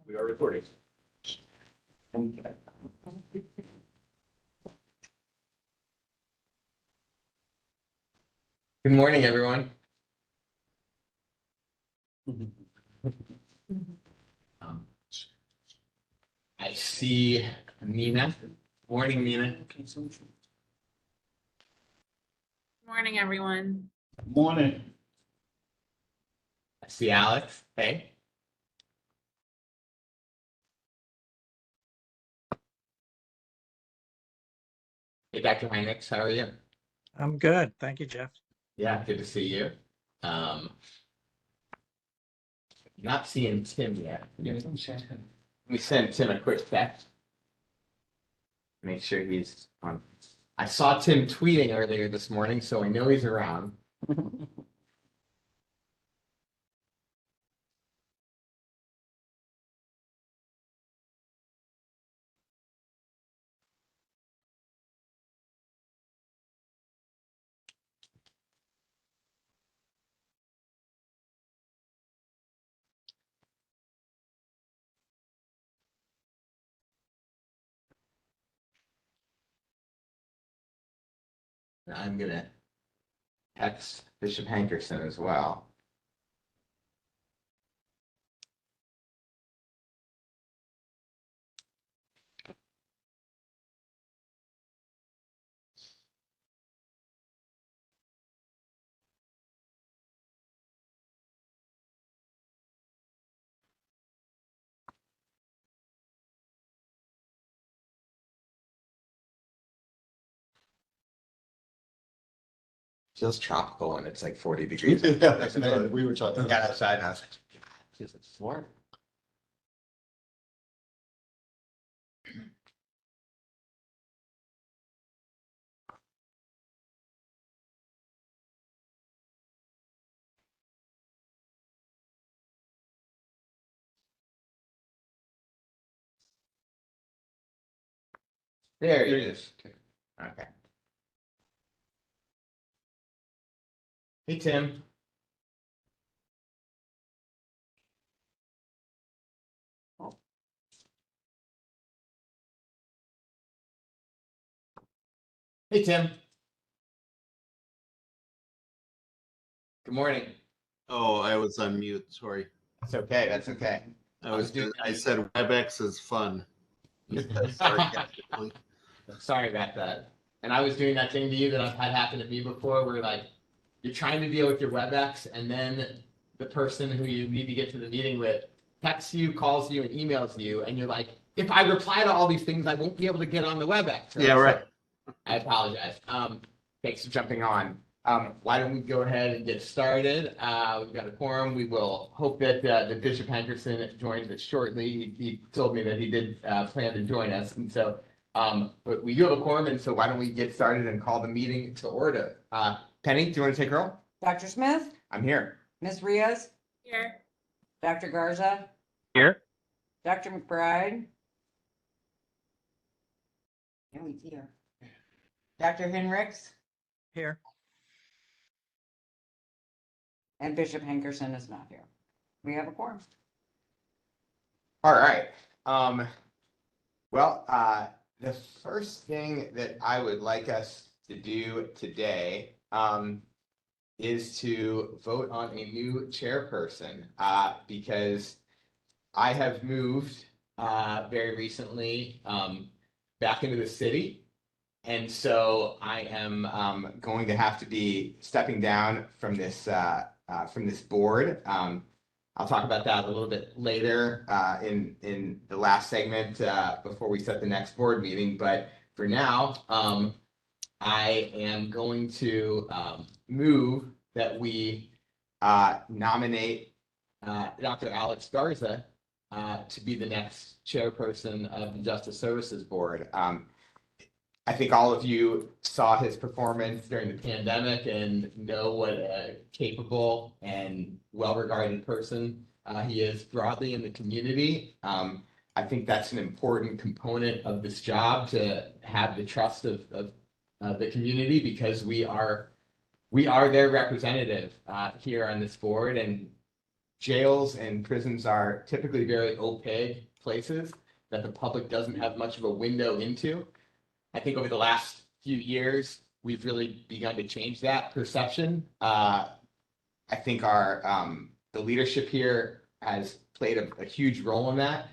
We are recording. Good morning, everyone. I see Nina. Morning, Nina. Morning, everyone. Morning. I see Alex. Hey. Hey, Dr. Heinrichs, how are you? I'm good. Thank you, Jeff. Yeah, good to see you. Not seeing Tim yet. Let me send Tim a quick text. Make sure he's on. I saw Tim tweeting earlier this morning, so I know he's around. I'm gonna text Bishop Hankerson as well. Feels tropical when it's like 40 degrees. We were talking. Got outside and I was like, feels like it's warm. There he is. Okay. Hey, Tim. Hey, Tim. Good morning. Oh, I was on mute, sorry. That's okay. That's okay. I said WebEx is fun. Sarcastically. Sorry about that. And I was doing that thing to you that I've had happen to me before where like you're trying to deal with your WebEx and then the person who you need to get to the meeting with texts you, calls you, and emails you, and you're like, if I reply to all these things, I won't be able to get on the WebEx. Yeah, right. I apologize. Thanks for jumping on. Why don't we go ahead and get started? We've got a quorum. We will hope that that Bishop Hankerson joins us shortly. He told me that he did plan to join us, and so but we do have a quorum, and so why don't we get started and call the meeting to order? Penny, do you want to take roll? Dr. Smith, I'm here. Ms. Rios, Here. Dr. Garza, Here. Dr. McBride. No, he's here. Dr. Henricks Here. and Bishop Hankerson is not here. We have a quorum. All right. Well, the first thing that I would like us to do today is to vote on a new chairperson because I have moved very recently back into the city. And so I am going to have to be stepping down from this board. I'll talk about that a little bit later in the last segment before we set the next board meeting. But for now, I am going to move that we nominate Dr. Alex Garza to be the next chairperson of the Justice Services Board. I think all of you saw his performance during the pandemic and know what a capable and well-regarded person he is broadly in the community. I think that's an important component of this job to have the trust of the community because we are their representative here on this board, and jails and prisons are typically very opaque places that the public doesn't have much of a window into. I think over the last few years, we've really begun to change that perception. I think the leadership here has played a huge role in that.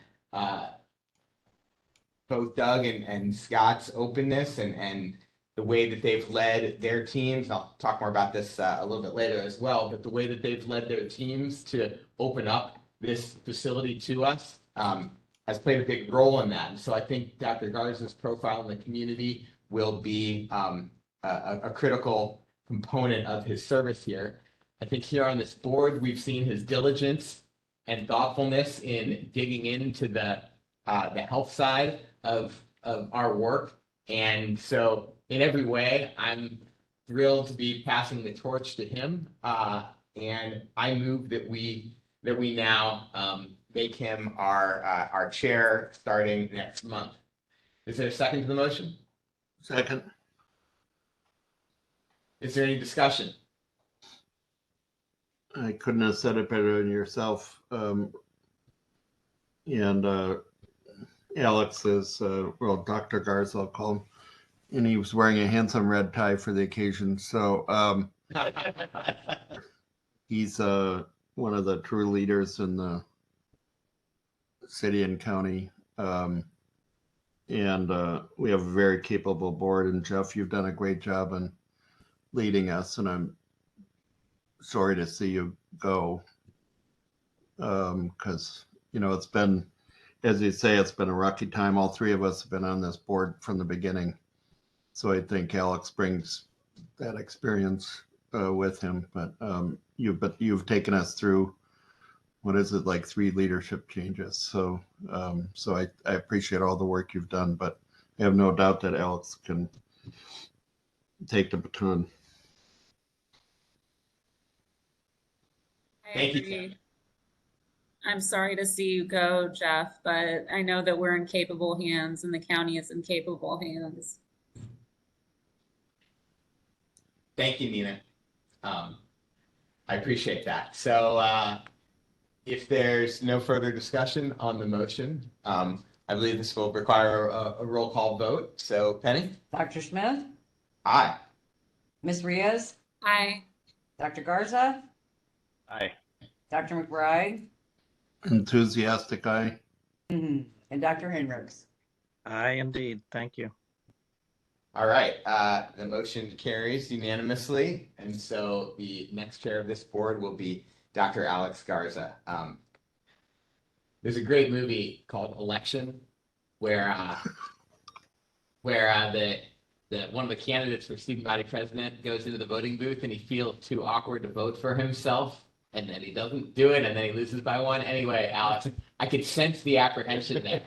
Both Doug and Scott's openness and the way that they've led their teams. I'll talk more about this a little bit later as well, but the way that they've led their teams to open up this facility to us has played a big role in that. And so I think Dr. Garza's profile in the community will be a critical component of his service here. I think here on this board, we've seen his diligence and thoughtfulness in digging into the health side of our work. And so in every way, I'm thrilled to be passing the torch to him. And I move that we now make him our chair starting next month. Is there a second to the motion? Second. Is there any discussion? I couldn't have said it better than yourself. Alex is, well, Dr. Garza, I'll call him. And he was wearing a handsome red tie for the occasion. So he's one of the true leaders in the city and county. We have a very capable board. And Jeff, you've done a great job in leading us. And I'm sorry to see you go. Because, it's been, as you say, it's been a rocky time. All three of us have been on this board from the beginning. So I think Alex brings that experience with him. But you've taken us through, what is it, like 3 leadership changes. So I appreciate all the work you've done, but I have no doubt that Alex can take the baton. I Thank you, agree. Jeff. I'm sorry to see you go, Jeff, but I know that we're in capable hands and the county is in capable hands. Thank you, Nina. I appreciate that. So if there's no further discussion on the motion, I believe this will require a roll call vote. So Penny? Dr. Smith, Aye. Ms. Rios, Aye. Dr. Garza, Aye. Dr. McBride, Enthusiastic eye. and Dr. Hendricks. Aye, indeed. Thank you. All right. The motion carries unanimously. And so the next chair of this board will be Dr. Alex Garza. There's a great movie called Election where one of the candidates for student body president goes into the voting booth and he feels too awkward to vote for himself. And then he doesn't do it, and then he loses by 1. Anyway, Alex, I could sense the apprehension there.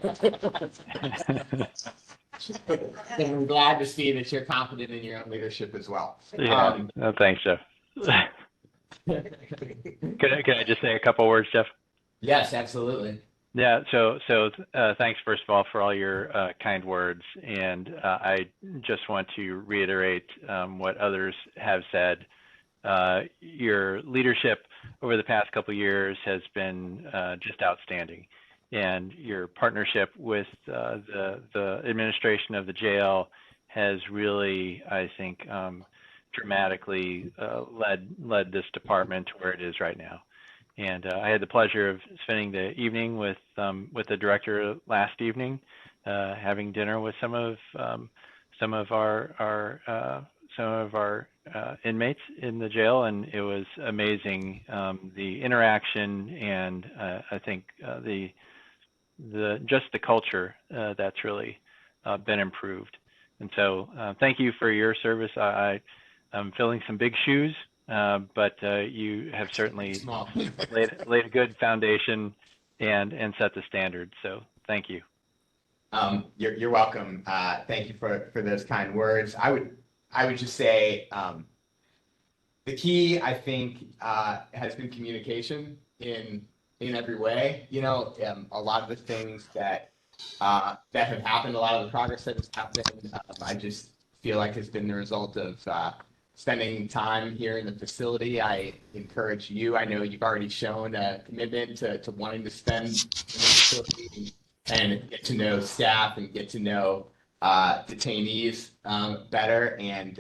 And I'm glad to see that you're confident in your own leadership as well. Yeah, no, thanks, Jeff. Can I just say a couple words, Jeff? Yes, absolutely. Yeah, so thanks first of all for all your kind words, and I just want to reiterate what others have said. Your leadership over the past couple of years has been just outstanding, and your partnership with the administration of the jail has really, I think, dramatically led this department to where it is right now. And I had the pleasure of spending the evening with the director last evening, having dinner with some of our inmates in the jail, and it was amazing, the interaction and I think just the culture that's really been improved. And so thank you for your service. I'm filling some big shoes, but you have certainly laid a good foundation and set the standard. So thank you. You're welcome. Thank you for those kind words. I would just say the key, I think, has been communication in every way. A lot of the things that have happened, a lot of the progress that has happened, I just feel like has been the result of spending time here in the facility. I encourage you. I know you've already shown a commitment to wanting to spend in the facility and get to know staff and get to know detainees better, and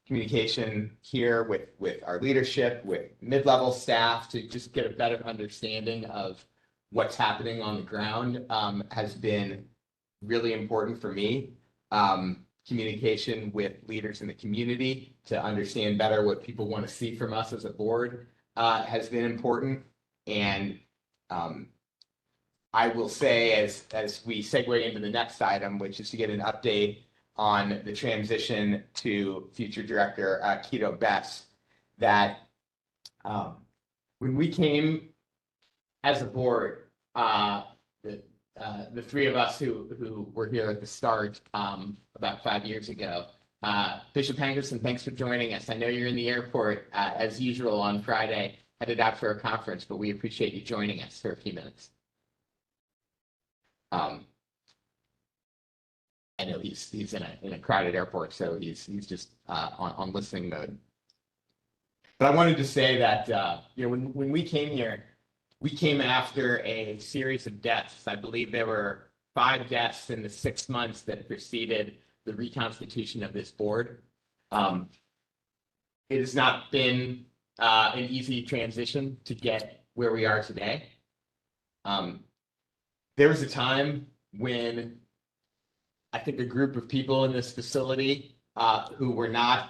communication here with our leadership, with mid-level staff, to just get a better understanding of what's happening on the ground has been really important for me. Communication with leaders in the community to understand better what people want to see from us as a board has been important. And I will say, as we segue into the next item, which is to get an update on the transition to future director Keto Bess, that when we came as a board, the three of us who were here at the start about 5 years ago, Bishop Hankerson, thanks for joining us. I know you're in the airport as usual on Friday, headed out for a conference, but we appreciate you joining us for a few minutes. I know he's in a crowded airport, so he's just on listening mode. But I wanted to say that when we came here, we came after a series of deaths. I believe there were 5 deaths in the 6 months that preceded the reconstitution of this board. It has not been an easy transition to get where we are today. There was a time when I think a group of people in this facility who were not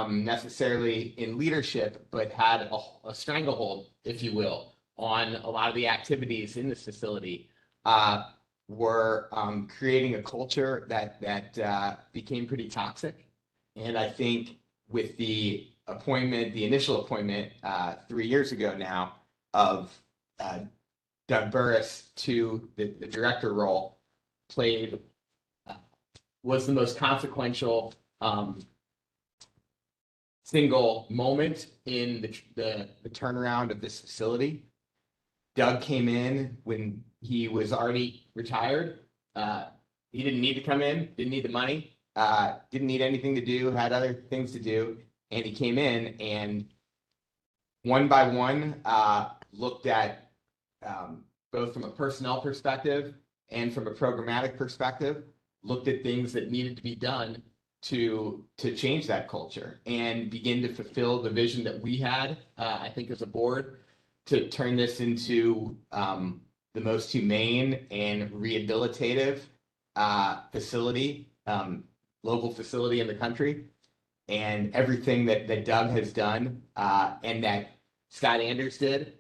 necessarily in leadership, but had a stranglehold, if you will, on a lot of the activities in this facility, were creating a culture that became pretty toxic. And I think with the initial appointment 3 years ago now of Doug Burris to the director role, was the most consequential single moment in the turnaround of this facility. Doug came in when he was already retired. He didn't need to come in, didn't need the money, didn't need anything to do, had other things to do. And he came in and one by one looked at both from a personnel perspective and from a programmatic perspective, looked at things that needed to be done to change that culture and begin to fulfill the vision that we had, I think, as a board, to turn this into the most humane and rehabilitative facility, local facility in the country. And everything that Doug has done and that Scott Anders did,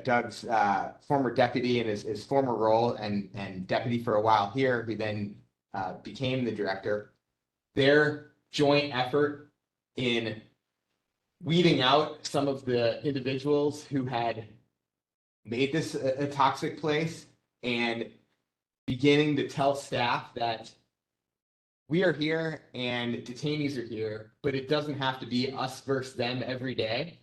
Doug's former deputy in his former role and deputy for a while here, who then became the director, their joint effort in weeding out some of the individuals who had made this a toxic place and beginning to tell staff that we are here and detainees are here, but it doesn't have to be us versus them every day.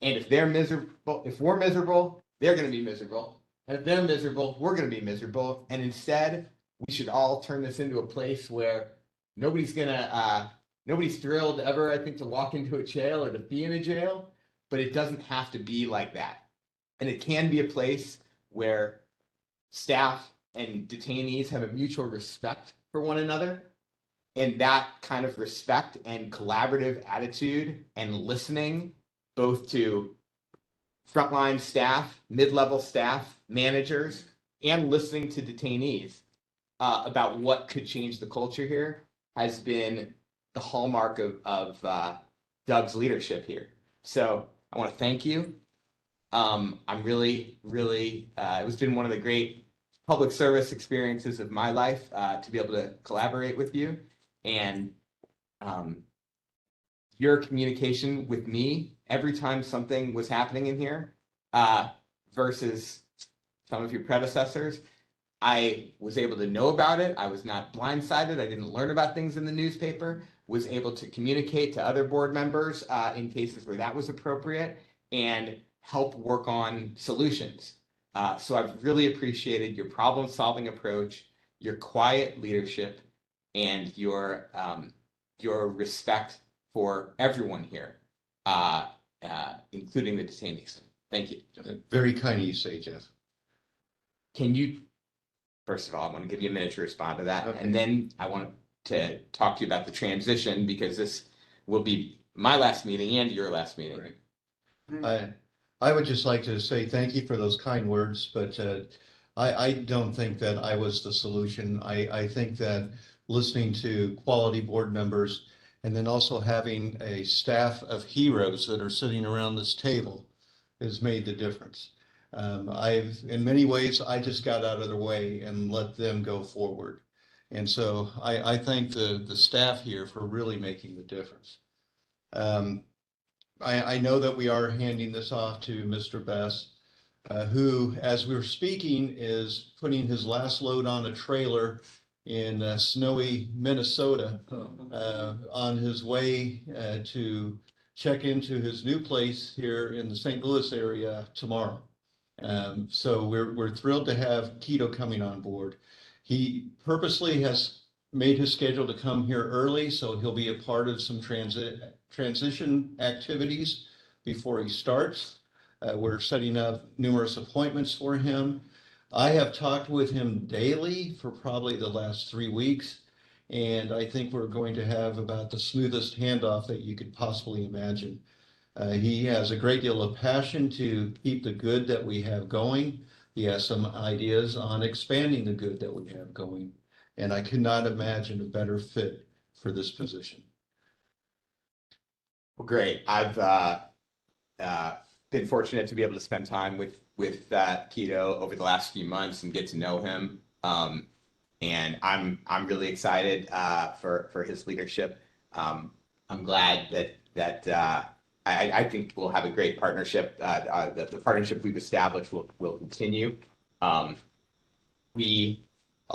And if they're miserable, if we're miserable, they're going to be miserable. And if they're miserable, we're going to be miserable. And instead, we should all turn this into a place where nobody's thrilled ever, I think, to walk into a jail or to be in a jail, but it doesn't have to be like that. And it can be a place where staff and detainees have a mutual respect for one another. And that kind of respect and collaborative attitude and listening, both to frontline staff, mid-level staff, managers, and listening to detainees about what could change the culture here, has been the hallmark of Doug's leadership here. So I want to thank you. I'm really, it's been one of the great public service experiences of my life to be able to collaborate with you. And your communication with me every time something was happening in here versus some of your predecessors, I was able to know about it. I was not blindsided. I didn't learn about things in the newspaper, was able to communicate to other board members in cases where that was appropriate and help work on solutions. So I've really appreciated your problem-solving approach, your quiet leadership, and your your respect for everyone here, including the detainees. Thank you. Very kind of you say, Jeff. Can you, first of all, I want to give you a minute to respond to that. Okay. And then I want to talk to you about the transition, because this will be my last meeting and your last meeting. I would just like to say thank you for those kind words, but I don't think that I was the solution. I think that listening to quality board members and then also having a staff of heroes that are sitting around this table has made the difference. In many ways, I just got out of their way and let them go forward. And so I thank the staff here for really making the difference. I know that we are handing this off to Mr. Best, who, as we're speaking, is putting his last load on a trailer in snowy Minnesota on his way to check into his new place here in the St. Louis area tomorrow. So we're thrilled to have Tito coming on board. He purposely has made his schedule to come here early, so he'll be a part of some transition activities before he starts. We're setting up numerous appointments for him. I have talked with him daily for probably the last 3 weeks, and I think we're going to have about the smoothest handoff that you could possibly imagine. He has a great deal of passion to keep the good that we have going. He has some ideas on expanding the good that we have going, and I could not imagine a better fit for this position. Well, great. I've been fortunate to be able to spend time with Tito over the last few months and get to know him. And I'm really excited for his leadership. I'm glad that I think we'll have a great partnership. The partnership we've established will continue. A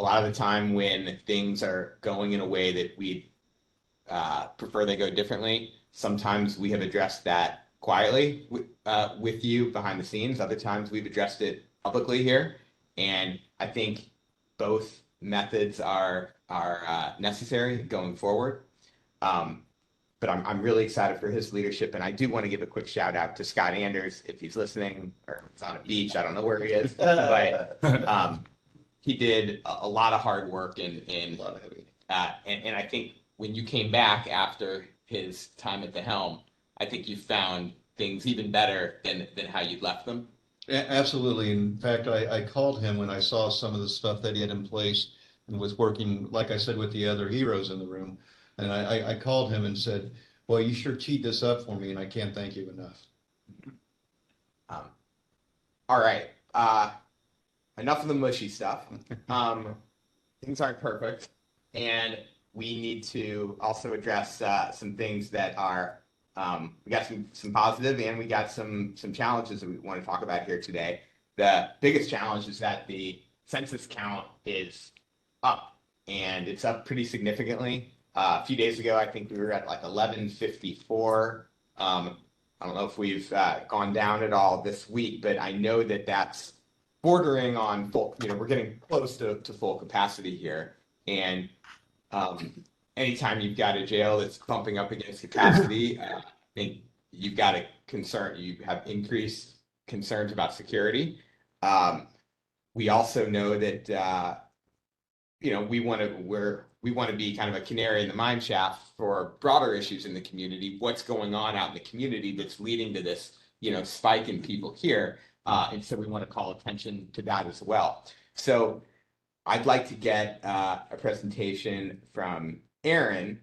lot of the time when things are going in a way that we prefer they go differently, sometimes we have addressed that quietly with you behind the scenes. Other times we've addressed it publicly here. And I think both methods are necessary going forward. But I'm really excited for his leadership. And I do want to give a quick shout out to Scott Anders, if he's listening, or he's on a beach. I don't know where he is, but he did a lot of hard work and I think when you came back after his time at the helm, I think you found things even better than how you left them. Absolutely. In fact, I called him when I saw some of the stuff that he had in place and was working, like I said, with the other heroes in the room. And I called him and said, well, you sure teed this up for me, and I can't thank you enough. All right. Enough of the mushy stuff. Things aren't perfect. And we need to also address some things that are, we got some positive and we got some challenges that we want to talk about here today. The biggest challenge is that the census count is up, and it's up pretty significantly. A few days ago, I think we were at like 1154. I don't know if we've gone down at all this week, but I know that that's bordering on full, we're getting close to full capacity here. And anytime you've got a jail that's bumping up against capacity, I think you have increased concerns about security. We also know that, we want to be kind of a canary in the mine shaft for broader issues in the community. What's going on out in the community that's leading to this, spike in people here. And so we want to call attention to that as well. So I'd like to get a presentation from Aaron.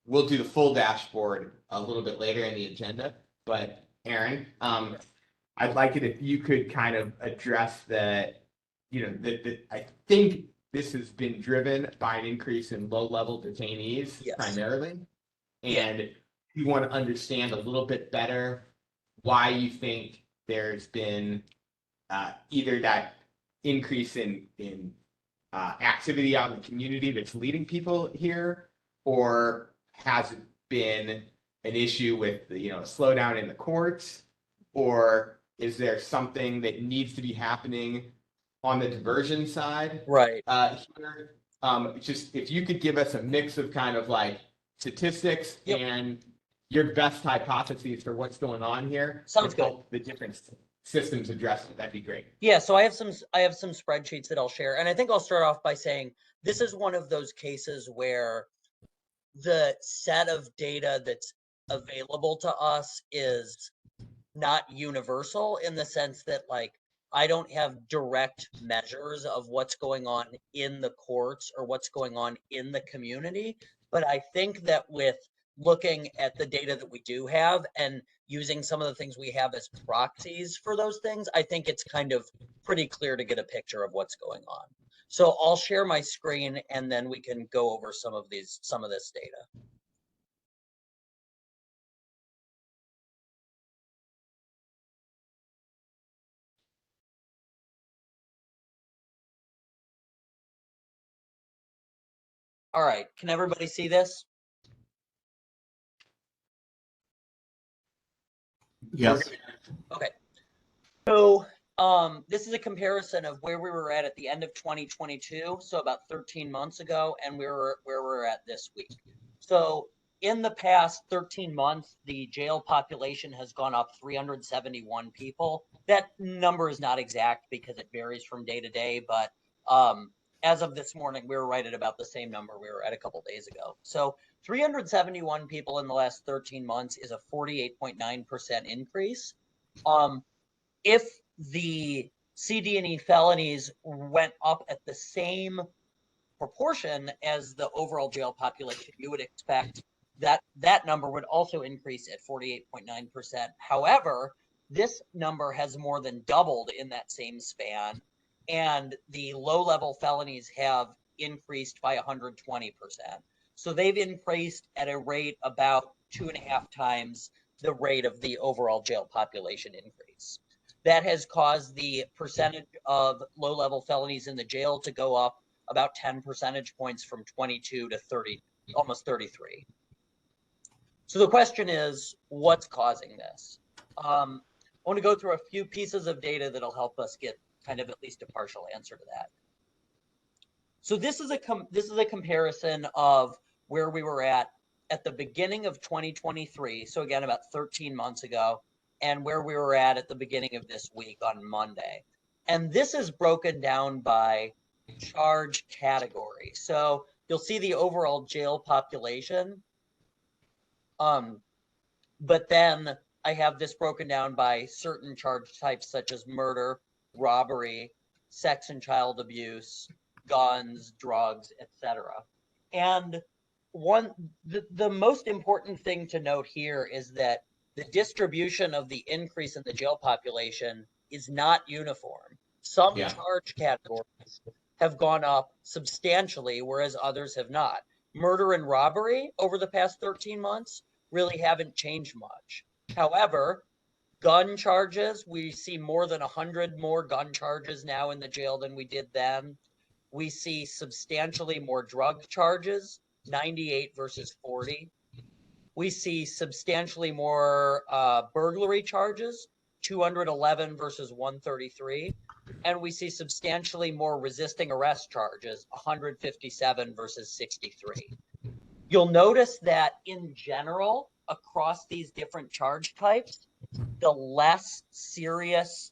We'll do the full dashboard a little bit later in the agenda, but Aaron, I'd like it if you could kind of address I think this has been driven by an increase in low-level detainees primarily. And we want to understand a little bit better why you think there's been either that increase in activity out in the community that's leading people here, or has it been an issue with a slowdown in the courts, or is there something that needs to be happening on the diversion side? Right. Here, just if you could give us a mix of kind of like statistics Yep. and your best hypotheses for what's going on here. Sounds and help the different systems address it. That'd be great. Yeah, so I have some spreadsheets that I'll share, and I think I'll start off by saying this is one of those cases where the set of data that's available to us is not universal in the sense that like I don't have direct measures of what's going on in the courts or what's going on in the community, but I think that with looking at the data that we do have and using some of the things we have as proxies for those things, I think it's kind of pretty clear to get a picture of what's going on. So I'll share my screen and then we can go over some of this data. All right, can everybody see this? Yes. Okay. So this is a comparison of where we were at the end of 2022, so about 13 months ago, and where we're at this week. So in the past 13 months, the jail population has gone up 371 people. That number is not exact because it varies from day to day, but as of this morning, we were right at about the same number we were at a couple days ago. So 371 people in the last 13 months is a 48.9% increase. If the CD&E felonies went up at the same proportion as the overall jail population, you would expect that that number would also increase at 48.9%. However, this number has more than doubled in that same span, and the low-level felonies have increased by 120%. So they've increased at a rate about 2.5 times the rate of the overall jail population increase. That has caused the percentage of low-level felonies in the jail to go up about 10 percentage points from 22 to 30, almost 33. So the question is, what's causing this? I want to go through a few pieces of data that'll help us get kind of at least a partial answer to that. So this is a comparison of where we were at the beginning of 2023. So again, about 13 months ago, and where we were at the beginning of this week on Monday. And this is broken down by charge category. So you'll see the overall jail population. But then I have this broken down by certain charge types such as murder, robbery, sex and child abuse, guns, drugs, etc. And the most important thing to note here is that the distribution of the increase in the jail population is not uniform. Some charge categories have gone up substantially, whereas others have not. Murder and robbery over the past 13 months really haven't changed much. However, gun charges, we see more than 100 more gun charges now in the jail than we did then. We see substantially more drug charges, 98 versus 40. We see substantially more burglary charges, 211 versus 133. And we see substantially more resisting arrest charges, 157 versus 63. You'll notice that in general, across these different charge types, the less serious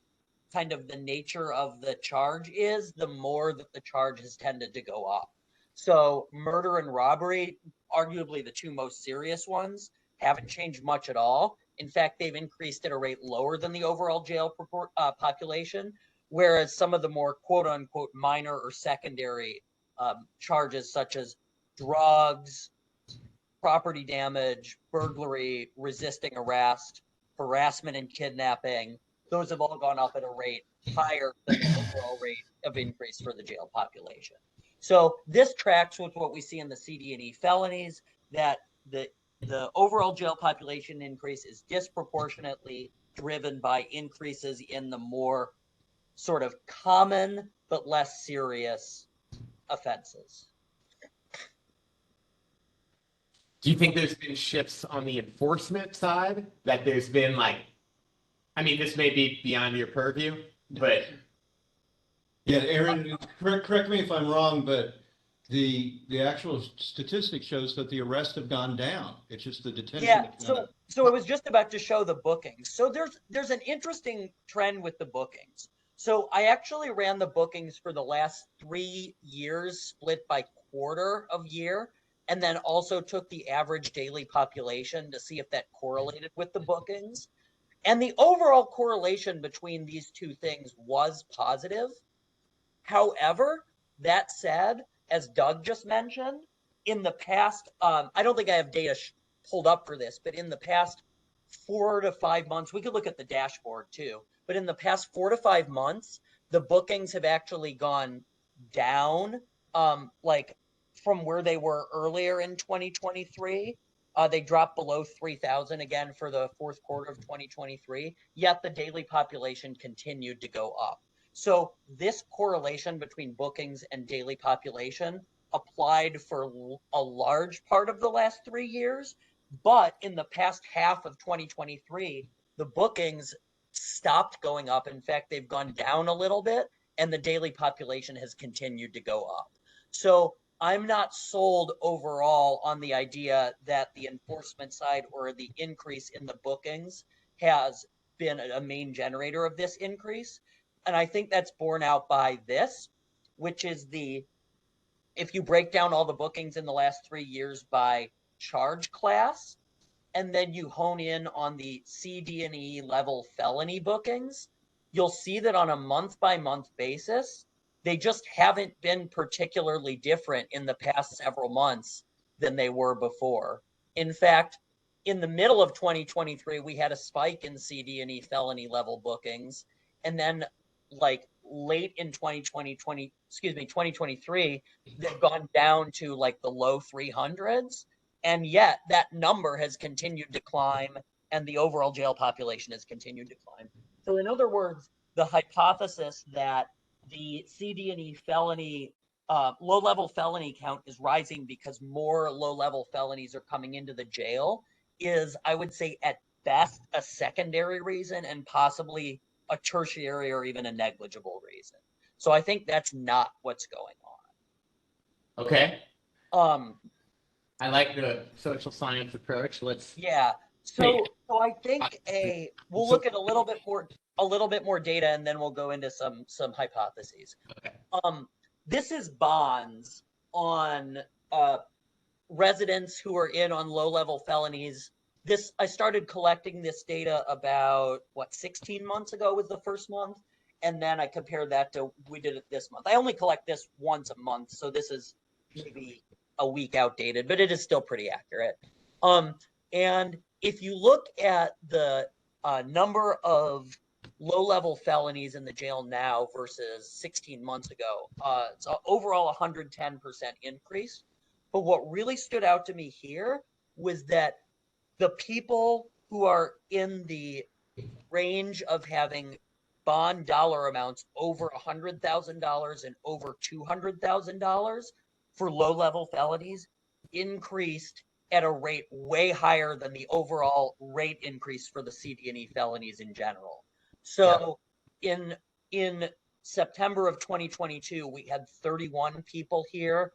kind of the nature of the charge is, the more that the charge has tended to go up. So murder and robbery, arguably the two most serious ones, haven't changed much at all. In fact, they've increased at a rate lower than the overall jail population, whereas some of the more quote unquote minor or secondary charges such as drugs, property damage, burglary, resisting arrest, harassment and kidnapping, those have all gone up at a rate higher than the overall rate of increase for the jail population. So this tracks with what we see in the CD&E felonies, that the overall jail population increase is disproportionately driven by increases in the more sort of common but less serious offenses. Do you think there's been shifts on the enforcement side? That there's been like, I mean, this may be beyond your purview, but Yeah, Aaron, correct me if I'm wrong, but The actual statistic shows that the arrests have gone down. It's just the detention. Yeah, that's so gone up. so it was just about to show the bookings. So there's an interesting trend with the bookings. So I actually ran the bookings for the last 3 years, split by quarter of year, and then also took the average daily population to see if that correlated with the bookings. And the overall correlation between these two things was positive. However, that said, as Doug just mentioned, in the past, I don't think I have data pulled up for this, but in the past 4 to 5 months, we could look at the dashboard too, but in the past 4 to 5 months, the bookings have actually gone down, like from where they were earlier in 2023. They dropped below 3,000 again for the fourth quarter of 2023, yet the daily population continued to go up. So this correlation between bookings and daily population applied for a large part of the last 3 years. But in the past half of 2023, the bookings stopped going up. In fact, they've gone down a little bit, and the daily population has continued to go up. So I'm not sold overall on the idea that the enforcement side or the increase in the bookings has been a main generator of this increase. And I think that's borne out by this, which is if you break down all the bookings in the last 3 years by charge class, and then you hone in on the CD&E level felony bookings, you'll see that on a month-by-month basis, they just haven't been particularly different in the past several months than they were before. In fact, in the middle of 2023, we had a spike in CD&E felony level bookings, and then like late in 2023, they've gone down to like the low 300s. And yet that number has continued to climb, and the overall jail population has continued to climb. So in other words, the hypothesis that the CD&E felony, low-level felony count is rising because more low-level felonies are coming into the jail is, I would say, at best, a secondary reason and possibly a tertiary or even a negligible reason. So I think that's not what's going on. Okay. Um, I like the social science approach. Yeah. So I think we'll look at a little bit more data, and then we'll go into some hypotheses. Okay. This is bonds on residents who are in on low-level felonies. I started collecting this data about 16 months ago was the first month, and then I compared that to we did it this month. I only collect this once a month, so this is maybe a week outdated, but it is still pretty accurate. And if you look at the number of low-level felonies in the jail now versus 16 months ago, it's overall 110% increase. But what really stood out to me here was that the people who are in the range of having bond dollar amounts over $100,000 and over $200,000 for low-level felonies increased at a rate way higher than the overall rate increase for the CD&E felonies in general. So in September of 2022, we had 31 people here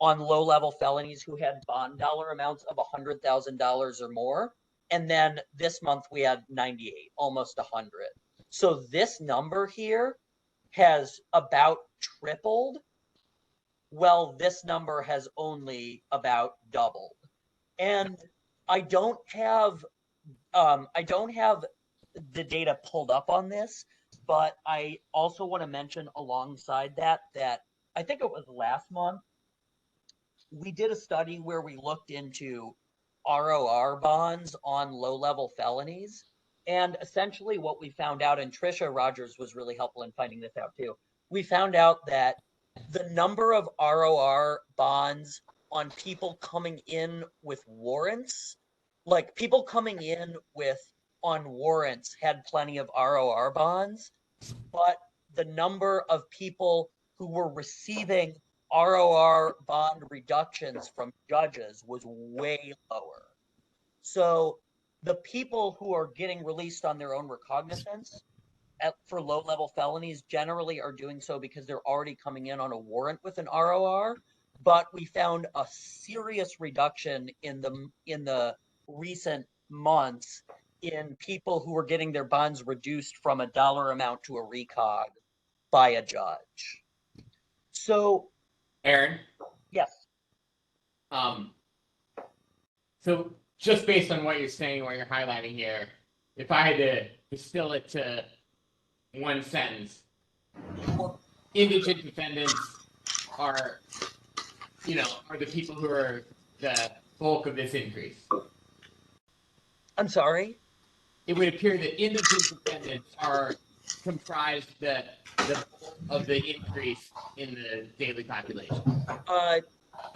on low-level felonies who had bond dollar amounts of $100,000 or more. And then this month we had 98, almost 100. So this number here has about tripled. Well, this number has only about doubled. And I don't have the data pulled up on this, but I also want to mention alongside that I think it was last month, we did a study where we looked into ROR bonds on low-level felonies. And essentially what we found out, and Trisha Rogers was really helpful in finding this out too, we found out that the number of ROR bonds on people coming in with warrants, like people coming in on warrants had plenty of ROR bonds, but the number of people who were receiving ROR bond reductions from judges was way lower. So the people who are getting released on their own recognizance for low-level felonies generally are doing so because they're already coming in on a warrant with an ROR. but we found a serious reduction in the recent months in people who were getting their bonds reduced from a dollar amount to a recog by a judge. So, Aaron, yes, so just based on what you're saying, what you're highlighting here, if I had to distill it to one sentence, indigent defendants are the people who are the bulk of this increase. I'm sorry. It would appear that indigent defendants are comprised the bulk of the increase in the daily population.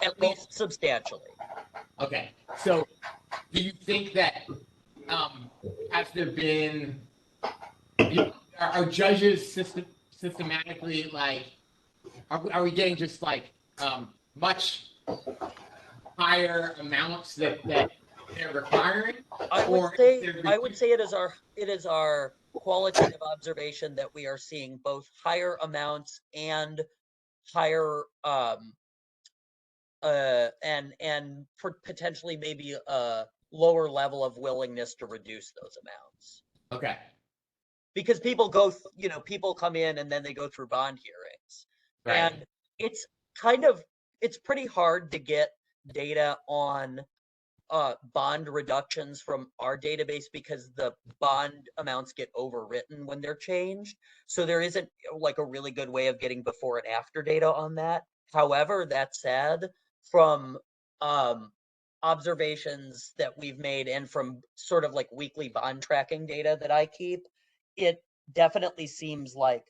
At least substantially. Okay, so do you think that has there been are judges systematically like are we getting just like much higher amounts that they're requiring? I would say it is our qualitative observation that we are seeing both higher amounts and higher and potentially maybe a lower level of willingness to reduce those amounts. Okay. Because people people come in and then they go through bond hearings. Right. And it's pretty hard to get data on bond reductions from our database because the bond amounts get overwritten when they're changed. So there isn't like a really good way of getting before and after data on that. However, that said, from observations that we've made and from sort of like weekly bond tracking data that I keep, it definitely seems like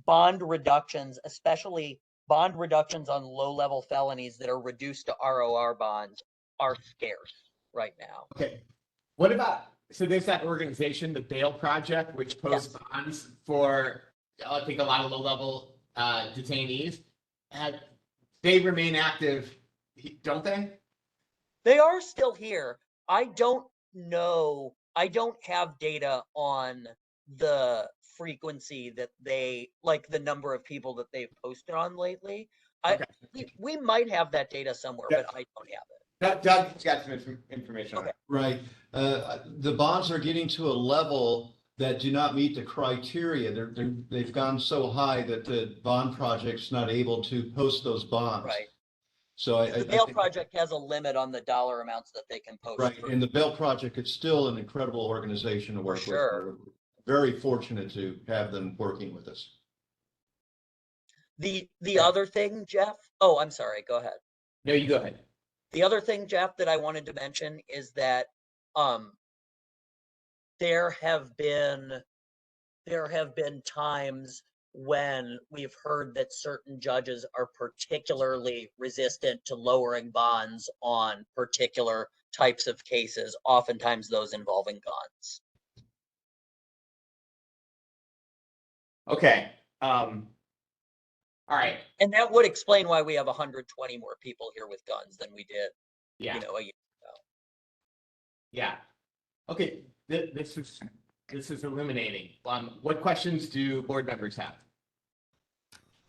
bond reductions, especially bond reductions on low-level felonies that are reduced to ROR bonds, are scarce right now. Okay. What about, so there's that organization, the Bail Project, which posts bonds for, I think, a lot of low-level detainees. They remain active, don't they? They are still here. I don't know. I don't have data on the frequency that they, like the number of people that they've posted on lately. We might have that data somewhere, but I don't have it. Doug's got some information on it. Right. The bonds are getting to a level that do not meet the criteria. They've gone so high that the bond project's not able to post those bonds. Right. So The Bail Project has a limit on the dollar amounts that they can post. Right. And the Bail Project is still an incredible organization to work with. Sure. We're very fortunate to have them working with us. The other thing, Jeff. Oh, I'm sorry. Go ahead. No, you go ahead. The other thing, Jeff, that I wanted to mention is that there have been times when we've heard that certain judges are particularly resistant to lowering bonds on particular types of cases, oftentimes those involving guns. Okay. All right. And that would explain why we have 120 more people here with guns than we did, Yeah. a year ago. Yeah. Okay. This is illuminating. What questions do board members have?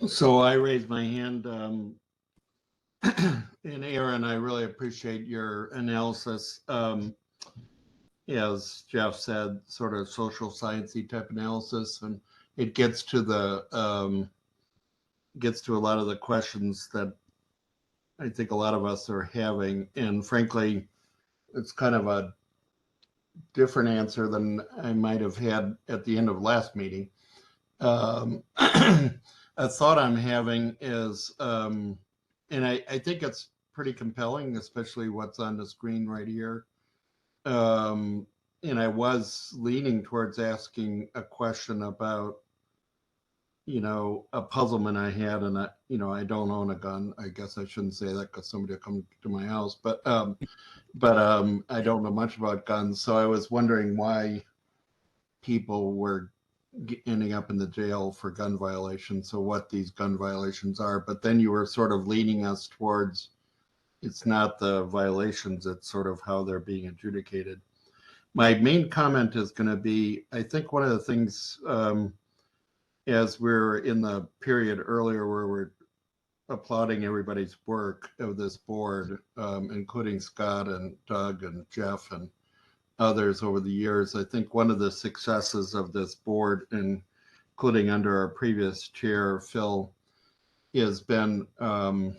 So I raised my hand, and Aaron, I really appreciate your analysis. As Jeff said, sort of social sciencey type analysis, and it gets to a lot of the questions that I think a lot of us are having. And frankly, it's kind of a different answer than I might have had at the end of last meeting. A thought I'm having is, and I think it's pretty compelling, especially what's on the screen right here. And I was leaning towards asking a question about, a puzzlement I had, and I don't own a gun. I guess I shouldn't say that because somebody will come to my house, but I don't know much about guns. So I was wondering why people were ending up in the jail for gun violations. So what these gun violations are, but then you were sort of leading us towards, it's not the violations, it's sort of how they're being adjudicated. My main comment is going to be, I think one of the things, as we're in the period earlier where we're applauding everybody's work of this board, including Scott and Doug and Jeff and others over the years. I think one of the successes of this board, including under our previous chair, Phil, has been, I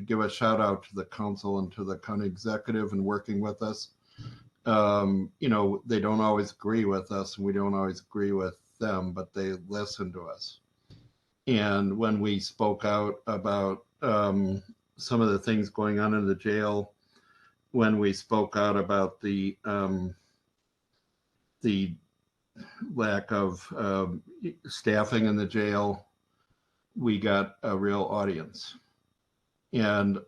give a shout out to the council and to the county executive and working with us. You know, they don't always agree with us and we don't always agree with them, but they listen to us. And when we spoke out about some of the things going on in the jail, when we spoke out about the lack of staffing in the jail, we got a real audience. And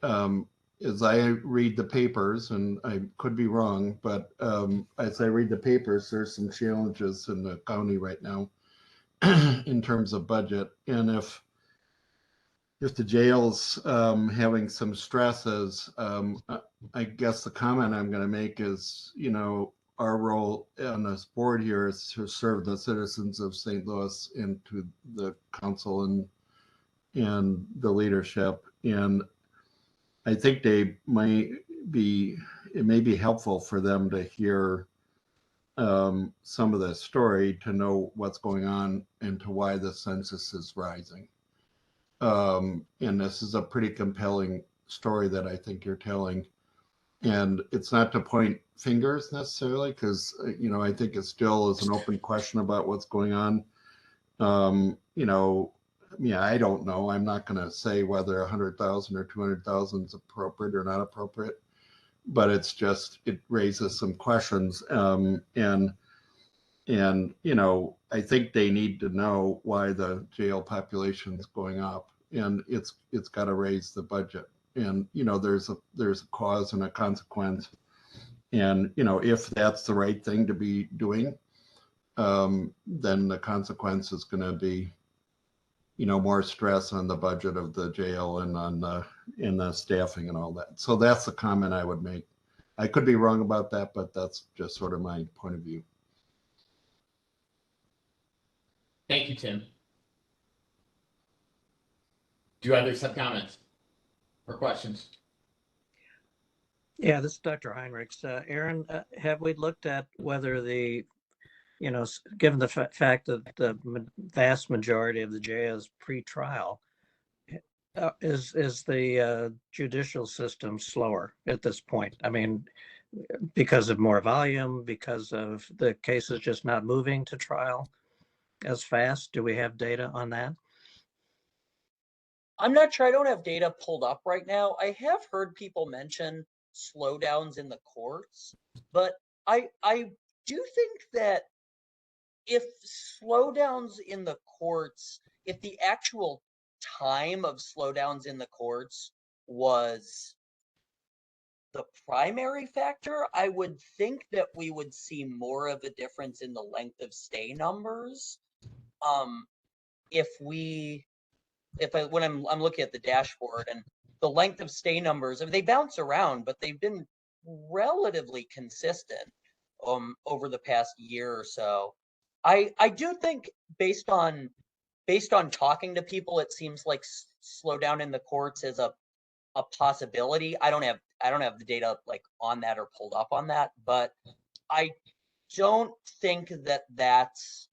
as I read the papers, and I could be wrong, but as I read the papers, there's some challenges in the county right now in terms of budget. And if the jail's having some stresses, I guess the comment I'm going to make is, you know, our role on this board here is to serve the citizens of St. Louis and to the council and the leadership. And I think it may be helpful for them to hear some of the story, to know what's going on and to why the census is rising. And this is a pretty compelling story that I think you're telling. And it's not to point fingers necessarily, because, you know, I think it still is an open question about what's going on. You know, yeah, I don't know. I'm not going to say whether 100,000 or 200,000 is appropriate or not appropriate, but it's just, it raises some questions. And you know, I think they need to know why the jail population is going up, and it's got to raise the budget. And you know, there's a cause and a consequence. And you know, if that's the right thing to be doing, then the consequence is going to be, you know, more stress on the budget of the jail and on the staffing and all that. So that's the comment I would make. I could be wrong about that, but that's just sort of my point of view. Thank you, Tim. Do others have comments or questions? Yeah, this is Dr. Heinrichs. Aaron, have we looked at whether the, you know, given the fact that the vast majority of the jail is pre-trial, is the judicial system slower at this point? I mean, because of more volume, because of the cases just not moving to trial as fast? Do we have data on that? I'm not sure. I don't have data pulled up right now. I have heard people mention slowdowns in the courts, but I do think that if slowdowns in the courts, if the actual time of slowdowns in the courts was the primary factor, I would think that we would see more of a difference in the length of stay numbers. When I'm looking at the dashboard, and the length of stay numbers, I mean, they bounce around, but they've been relatively consistent over the past year or so. I do think based on talking to people, it seems like slowdown in the courts is a possibility. I don't have the data like on that or pulled up on that, but I don't think that that's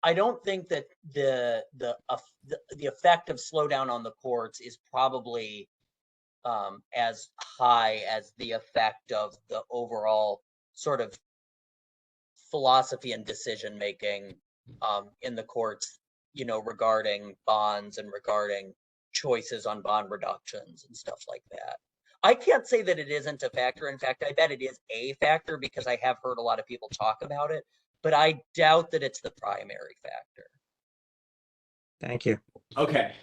I don't think that the effect of slowdown on the courts is probably as high as the effect of the overall sort of philosophy and decision making in the courts, you know, regarding bonds and regarding choices on bond reductions and stuff like that. I can't say that it isn't a factor. In fact, I bet it is a factor because I have heard a lot of people talk about it, but I doubt that it's the primary factor. Thank you. Okay.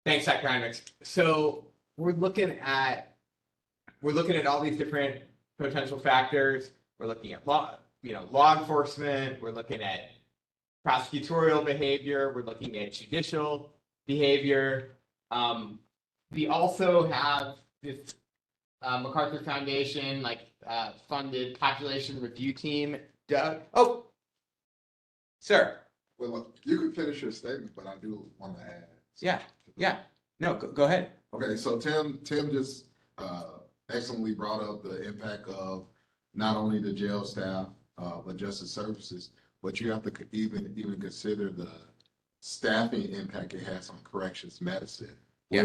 Thanks, Dr. Heinrichs. So we're looking at all these different potential factors. We're looking at law enforcement. We're looking at prosecutorial behavior. We're looking at judicial behavior. We also have this MacArthur Foundation funded population review team. Doug, oh, sir, Well, look, you can finish your statement, but I do want to add. Yeah. No, go ahead. Okay, so Tim just excellently brought up the impact of not only the jail staff, but justice services, but you have to even consider the staffing impact it has on corrections medicine. Yeah.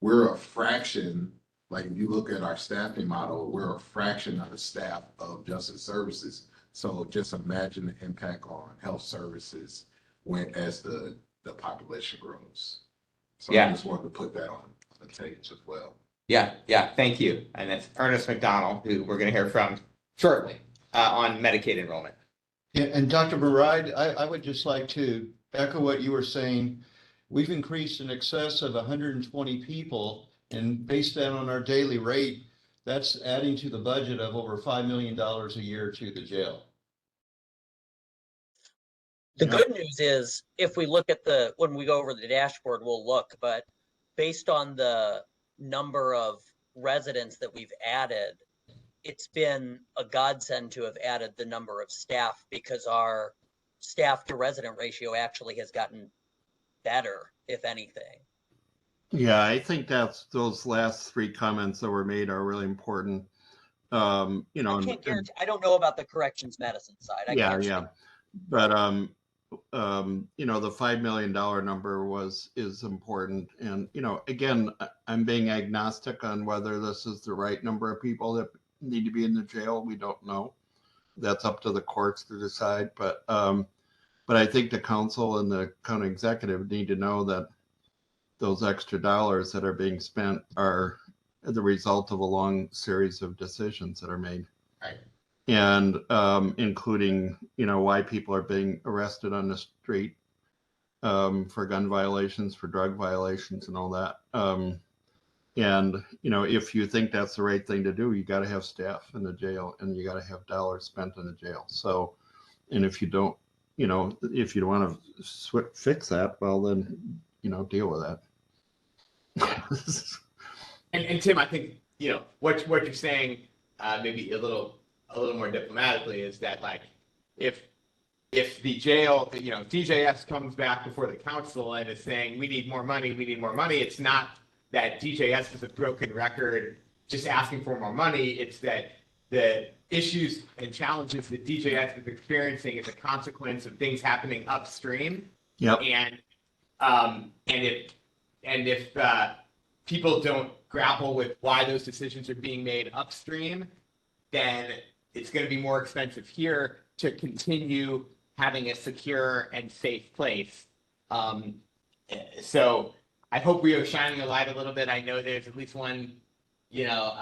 We're a fraction, like if you look at our staffing model, we're a fraction of the staff of justice services. So just imagine the impact on health services as the population grows. So Yeah. I just wanted to put that on the page as well. Yeah, thank you. And that's Ernest McDonald, who we're going to hear from shortly on Medicaid enrollment. Yeah, and Dr. Baride, I would just like to echo what you were saying. We've increased in excess of 120 people, and based on our daily rate, that's adding to the budget of over $5 million a year to the jail. The Yeah. good news is if we look at when we go over the dashboard, we'll look, but based on the number of residents that we've added, it's been a godsend to have added the number of staff because our staff to resident ratio actually has gotten better, if anything. Yeah, I think those last three comments that were made are really important. You know, I can't guarantee, I don't know about the corrections medicine side. I yeah, can't yeah. speak. But you know, the $5 million number is important. And, you know, again, I'm being agnostic on whether this is the right number of people that need to be in the jail. We don't know. That's up to the courts to decide. But I think the council and the county executive need to know that those extra dollars that are being spent are the result of a long series of decisions that are made. Right. And including, you know, why people are being arrested on the street for gun violations, for drug violations and all that. And, you know, if you think that's the right thing to do, you got to have staff in the jail and you got to have dollars spent in the jail. So, and if you don't, you know, if you don't want to fix that, well, then, you know, deal with that. And Tim, I think, you know, what you're saying, maybe a little more diplomatically, is that like if the jail, you know, DJS comes back before the council and is saying we need more money, it's not that DJS is a broken record just asking for more money. It's that the issues and challenges that DJS is experiencing is a consequence of things happening upstream. Yep. And if people don't grapple with why those decisions are being made upstream, then it's going to be more expensive here to continue having a secure and safe place. So I hope we are shining a light a little bit. I know there's at least one, you know,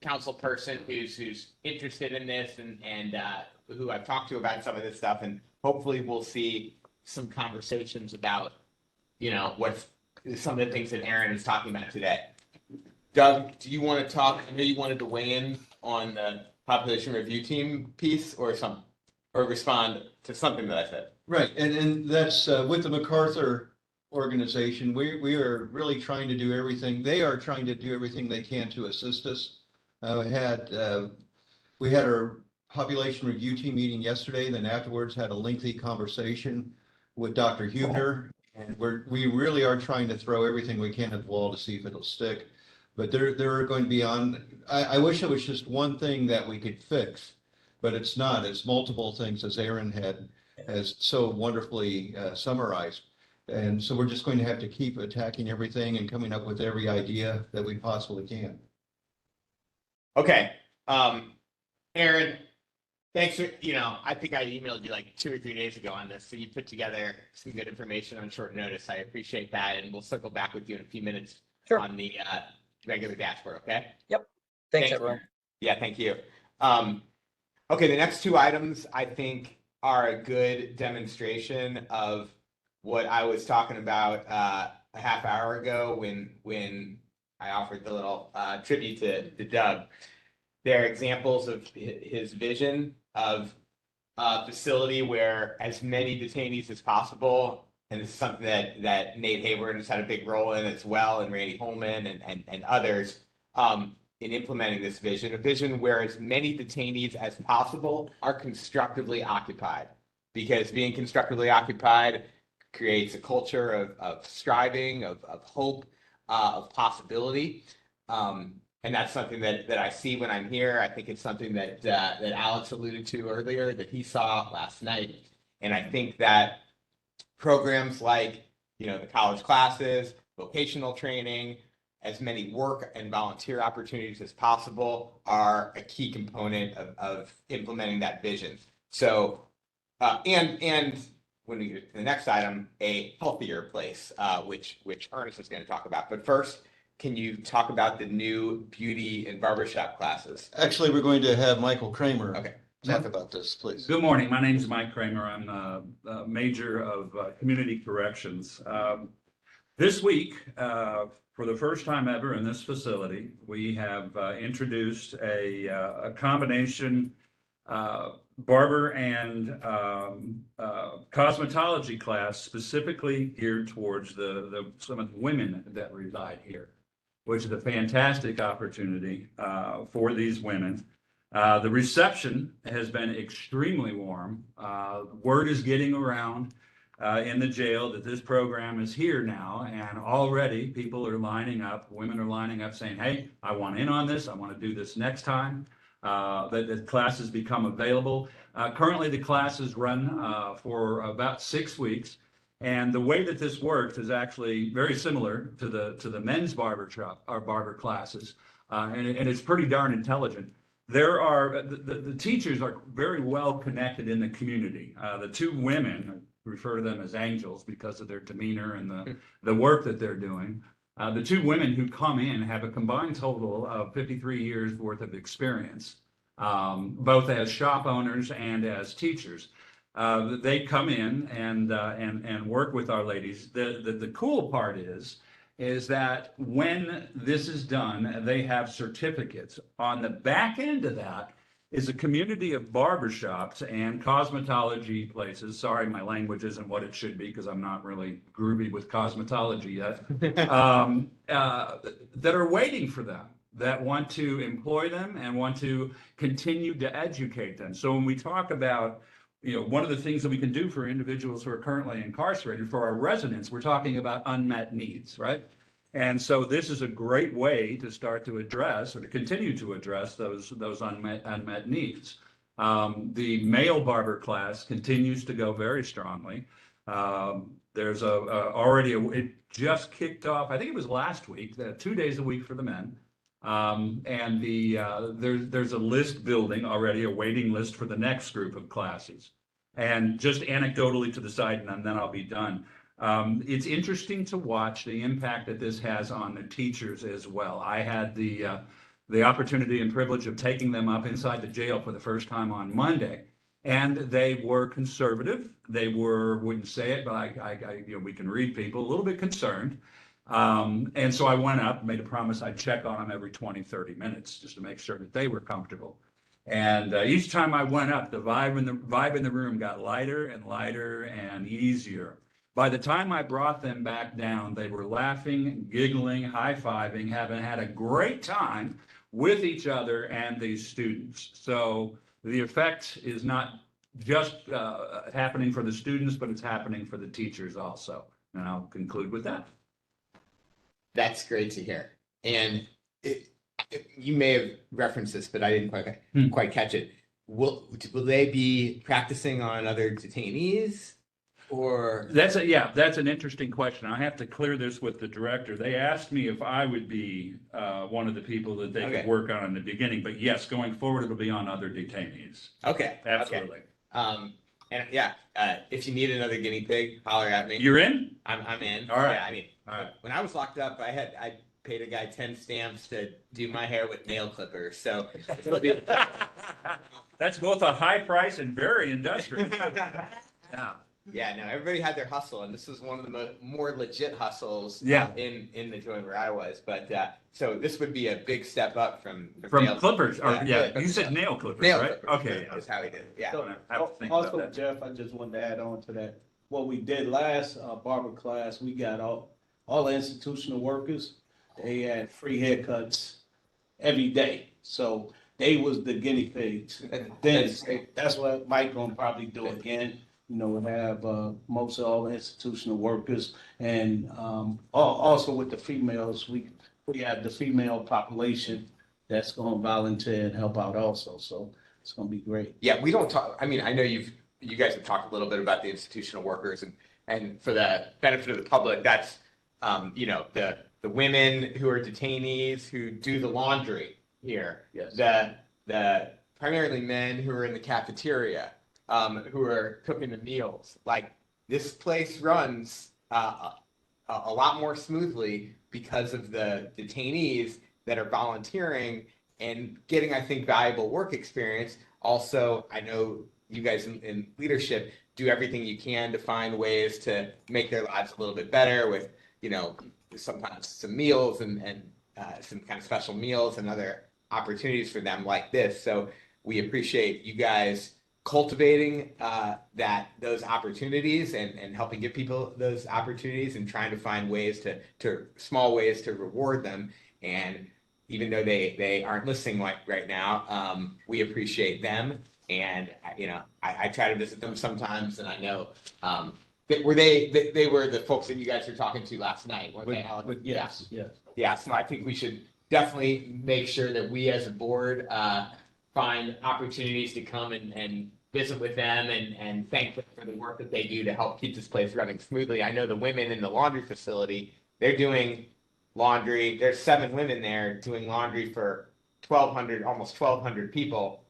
council person who's interested in this and who I've talked to about some of this stuff, and hopefully we'll see some conversations about, you know, what's some of the things that Aaron is talking about today. Doug, do you want to talk? I know you wanted to weigh in on the population review team piece or respond to something that I said. Right, and that's with the MacArthur organization, we are really trying to do everything. They are trying to do everything they can to assist us. We had our population review team meeting yesterday, then afterwards had a lengthy conversation with Dr. Huebner. And we really are trying to throw everything we can at the wall to see if it'll stick. But there are going to be I wish it was just one thing that we could fix, but it's not. It's multiple things, as Aaron has so wonderfully summarized. And so we're just going to have to keep attacking everything and coming up with every idea that we possibly can. Okay. Aaron, thanks for, you know, I think I emailed you like 2 or 3 days ago on this. So you put together some good information on short notice. I appreciate that. And we'll circle back with you in a few minutes on the regular dashboard. Okay. Yep. Thanks everyone. Yeah. Thank you. Okay. The next 2 items I think are a good demonstration of what I was talking about a half hour ago when I offered the little tribute to Doug. They're examples of his vision of a facility where as many detainees as possible, and this is something that Nate Hayward has had a big role in as well, and Randy Holman and others in implementing this vision, a vision where as many detainees as possible are constructively occupied. because being constructively occupied creates a culture of striving, of hope, of possibility. And that's something that I see when I'm here. I think it's something that Alex alluded to earlier that he saw last night. And I think that programs like, the college classes, vocational training, as many work and volunteer opportunities as possible are a key component of implementing that vision. So, and when we get to the next item, a healthier place, which Ernest is going to talk about. But first, can you talk about the new beauty and barbershop classes? Actually, we're going to have Michael Kramer Okay. talk about this, please. Good morning. My name is Mike Kramer. I'm a major of community corrections. This week, for the first time ever in this facility, we have introduced a combination barber and cosmetology class specifically geared towards some of the women that reside here, which is a fantastic opportunity for these women. The reception has been extremely warm. Word is getting around in the jail that this program is here now, and already people are lining up, women are lining up saying, hey, I want in on this, I want to do this next time. The classes become available. Currently the classes run for about 6 weeks, and the way that this works is actually very similar to the men's barber classes, and it's pretty darn intelligent. There are the teachers are very well connected in the community. The two women, refer to them as angels because of their demeanor and the work that they're doing. The two women who come in have a combined total of 53 years worth of experience, both as shop owners and as teachers. They come in and work with our ladies. The cool part is that when this is done, they have certificates. On the back end of that is a community of barbershops and cosmetology places. Sorry, my language isn't what it should be because I'm not really groovy with cosmetology yet. That are waiting for them, that want to employ them and want to continue to educate them. So when we talk about, one of the things that we can do for individuals who are currently incarcerated, for our residents, we're talking about unmet needs, right? And so this is a great way to start to address or to continue to address those unmet needs. The male barber class continues to go very strongly. There's it just kicked off, I think it was last week, 2 days a week for the men. And there's a list building already, a waiting list for the next group of classes. And just anecdotally to the side, and then I'll be done. It's interesting to watch the impact that this has on the teachers as well. I had the opportunity and privilege of taking them up inside the jail for the first time on Monday, and they were conservative. They wouldn't say it, but we can read people, a little bit concerned. And so I went up, made a promise I'd check on them every 20, 30 minutes just to make sure that they were comfortable. And each time I went up, the vibe in the room got lighter and lighter and easier. By the time I brought them back down, they were laughing, giggling, high-fiving, having had a great time with each other and these students. So the effect is not just happening for the students, but it's happening for the teachers also. And I'll conclude with that. That's great to hear. And you may have referenced this, but I didn't quite catch it. Will they be practicing on other detainees? Or that's an interesting question. I have to clear this with the director. They asked me if I would be one of the people that they could work on in the beginning, but yes, going forward, it'll be on other detainees. Okay. Absolutely. And if you need another guinea pig, holler at me. You're in? I'm in. All right. Yeah, I mean, when I was locked up, I paid a guy 10 stamps to do my hair with nail clippers. So that's both a high price and very industrial. Yeah. Yeah, no, everybody had their hustle, and this was one of the more legit hustles in the joint where I was. But so this would be a big step up from nail clippers. You said nail clippers, nail right? clippers, okay, is how he did it. Yeah. So, also, Jeff, I just wanted to add on to that. What we did last barber class, we got all the institutional workers. They had free haircuts every day, so they was the guinea pigs. Then that's what Mike gonna probably do again. You know, we have most of all the institutional workers, and also with the females, we have the female population that's going to volunteer and help out also. So it's going to be great. Yeah, we don't talk, I mean, I know you guys have talked a little bit about the institutional workers, and for the benefit of the public, that's, you know, the women who are detainees who do the laundry here. Yes. The primarily men who are in the cafeteria, who are cooking the meals. Like, this place runs a lot more smoothly because of the detainees that are volunteering and getting, I think, valuable work experience. Also, I know you guys in leadership do everything you can to find ways to make their lives a little bit better with, you know, sometimes some meals and some kind of special meals and other opportunities for them like this. So we appreciate you guys cultivating those opportunities and helping give people those opportunities and trying to find ways to small ways to reward them. And even though they aren't listening right now, we appreciate them. And you know, I try to visit them sometimes, and I know they were the folks that you guys were talking to last night, weren't they, Alex? Yes, yes. Yeah, so I think we should definitely make sure that we as a board find opportunities to come and visit with them and thank them for the work that they do to help keep this place running smoothly. I know the women in the laundry facility, they're doing laundry. There's 7 women there doing laundry for almost 1,200 people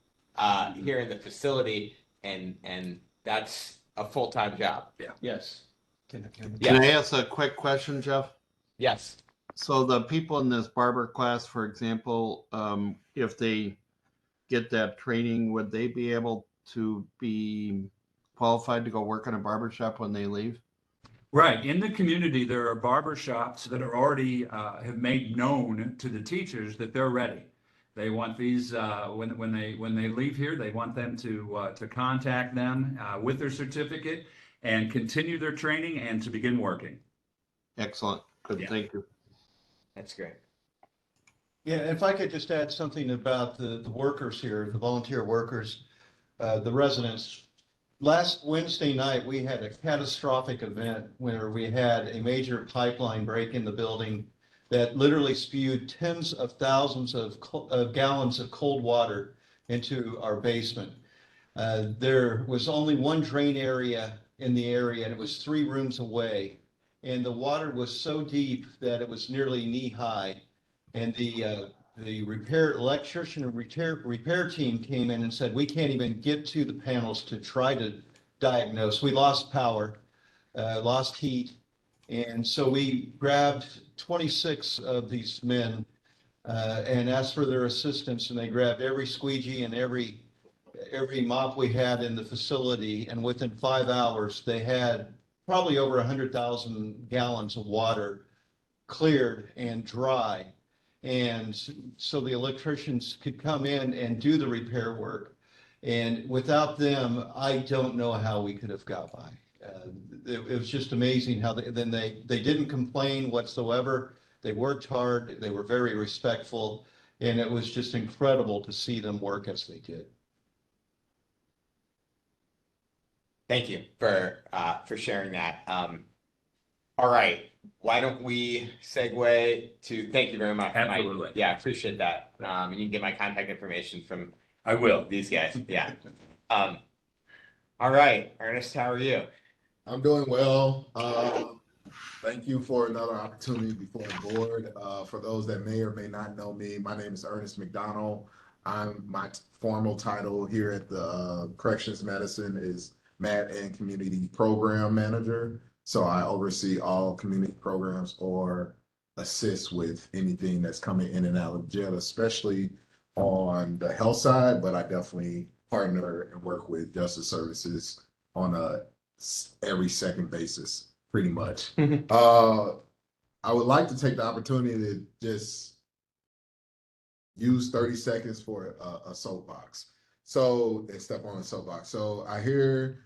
here in the facility, and that's a full-time job. Yeah. Yes. Can I ask a quick question, Jeff? Yes. So the people in this barber class, for example, if they get that training, would they be able to be qualified to go work in a barber shop when they leave? Right. In the community, there are barber shops that are already have made known to the teachers that they're ready. They want these when they leave here. They want them to contact them with their certificate and continue their training and to begin working. Excellent. Good. Yeah. Thank you. That's great. Yeah, if I could just add something about the workers here, the volunteer workers, the residents. Last Wednesday night, we had a catastrophic event where we had a major pipeline break in the building that literally spewed tens of thousands of gallons of cold water into our basement. There was only one drain area in the area, and it was 3 rooms away. And the water was so deep that it was nearly knee high. And the electrician and repair team came in and said, we can't even get to the panels to try to diagnose. We lost power, lost heat. And so we grabbed 26 of these men and asked for their assistance, and they grabbed every squeegee and every mop we had in the facility. And within 5 hours, they had probably over 100,000 gallons of water cleared and dry. And so the electricians could come in and do the repair work. And without them, I don't know how we could have got by. It was just amazing how they didn't complain whatsoever. They worked hard. They were very respectful. And it was just incredible to see them work as they did. Thank you for sharing that. All right, why don't we segue to, thank you very much, Mike. Absolutely. Yeah, I appreciate that. You can get my contact information from I will. these guys. Yeah. All right, Ernest, how are you? I'm doing well. Thank you for another opportunity before the board. For those that may or may not know me, my name is Ernest McDonald. My formal title here at the Corrections Medicine is Mat and Community Program Manager. So I oversee all community programs or assist with anything that's coming in and out of jail, especially on the health side, but I definitely partner and work with justice services on a every second basis, pretty much. I would like to take the opportunity to just use 30 seconds for a soapbox. So, and step on a soapbox. So I hear,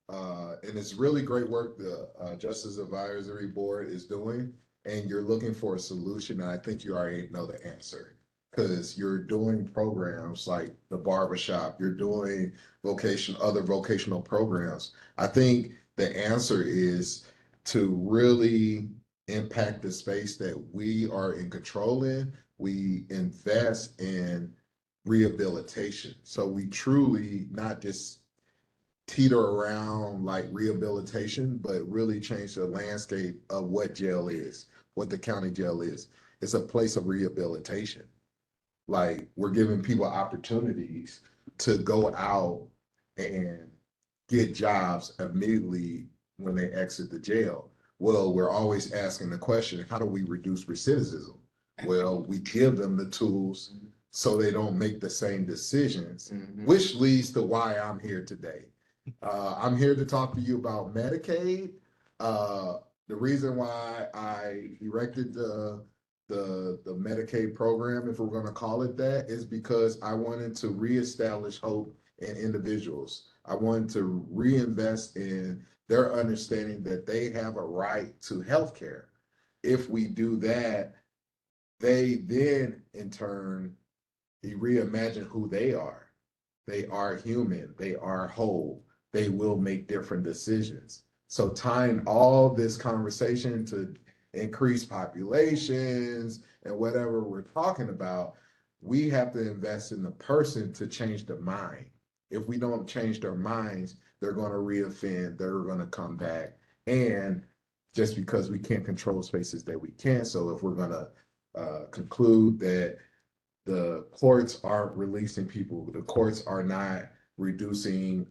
and it's really great work the Justice Advisory Board is doing, and you're looking for a solution, and I think you already know the answer. because you're doing programs like the barbershop, you're doing other vocational programs. I think the answer is to really impact the space that we are in control in. We invest in rehabilitation. So we truly not just teeter around like rehabilitation, but really change the landscape of what jail is, what the county jail is. It's a place of rehabilitation. Like we're giving people opportunities to go out and get jobs immediately when they exit the jail. Well, we're always asking the question, how do we reduce recidivism? Well, we give them the tools so they don't make the same decisions, which leads to why I'm here today. I'm here to talk to you about Medicaid. The reason why I erected the Medicaid program, if we're going to call it that, is because I wanted to reestablish hope in individuals. I wanted to reinvest in their understanding that they have a right to health care. If we do that, they then in turn reimagine who they are. They are human, they are whole, they will make different decisions. So tying all this conversation to increase populations and whatever we're talking about, we have to invest in the person to change the mind. If we don't change their minds, they're going to reoffend, they're going to come back. And just because we can't control spaces that we can, so if we're going to conclude that the courts aren't releasing people, the courts are not reducing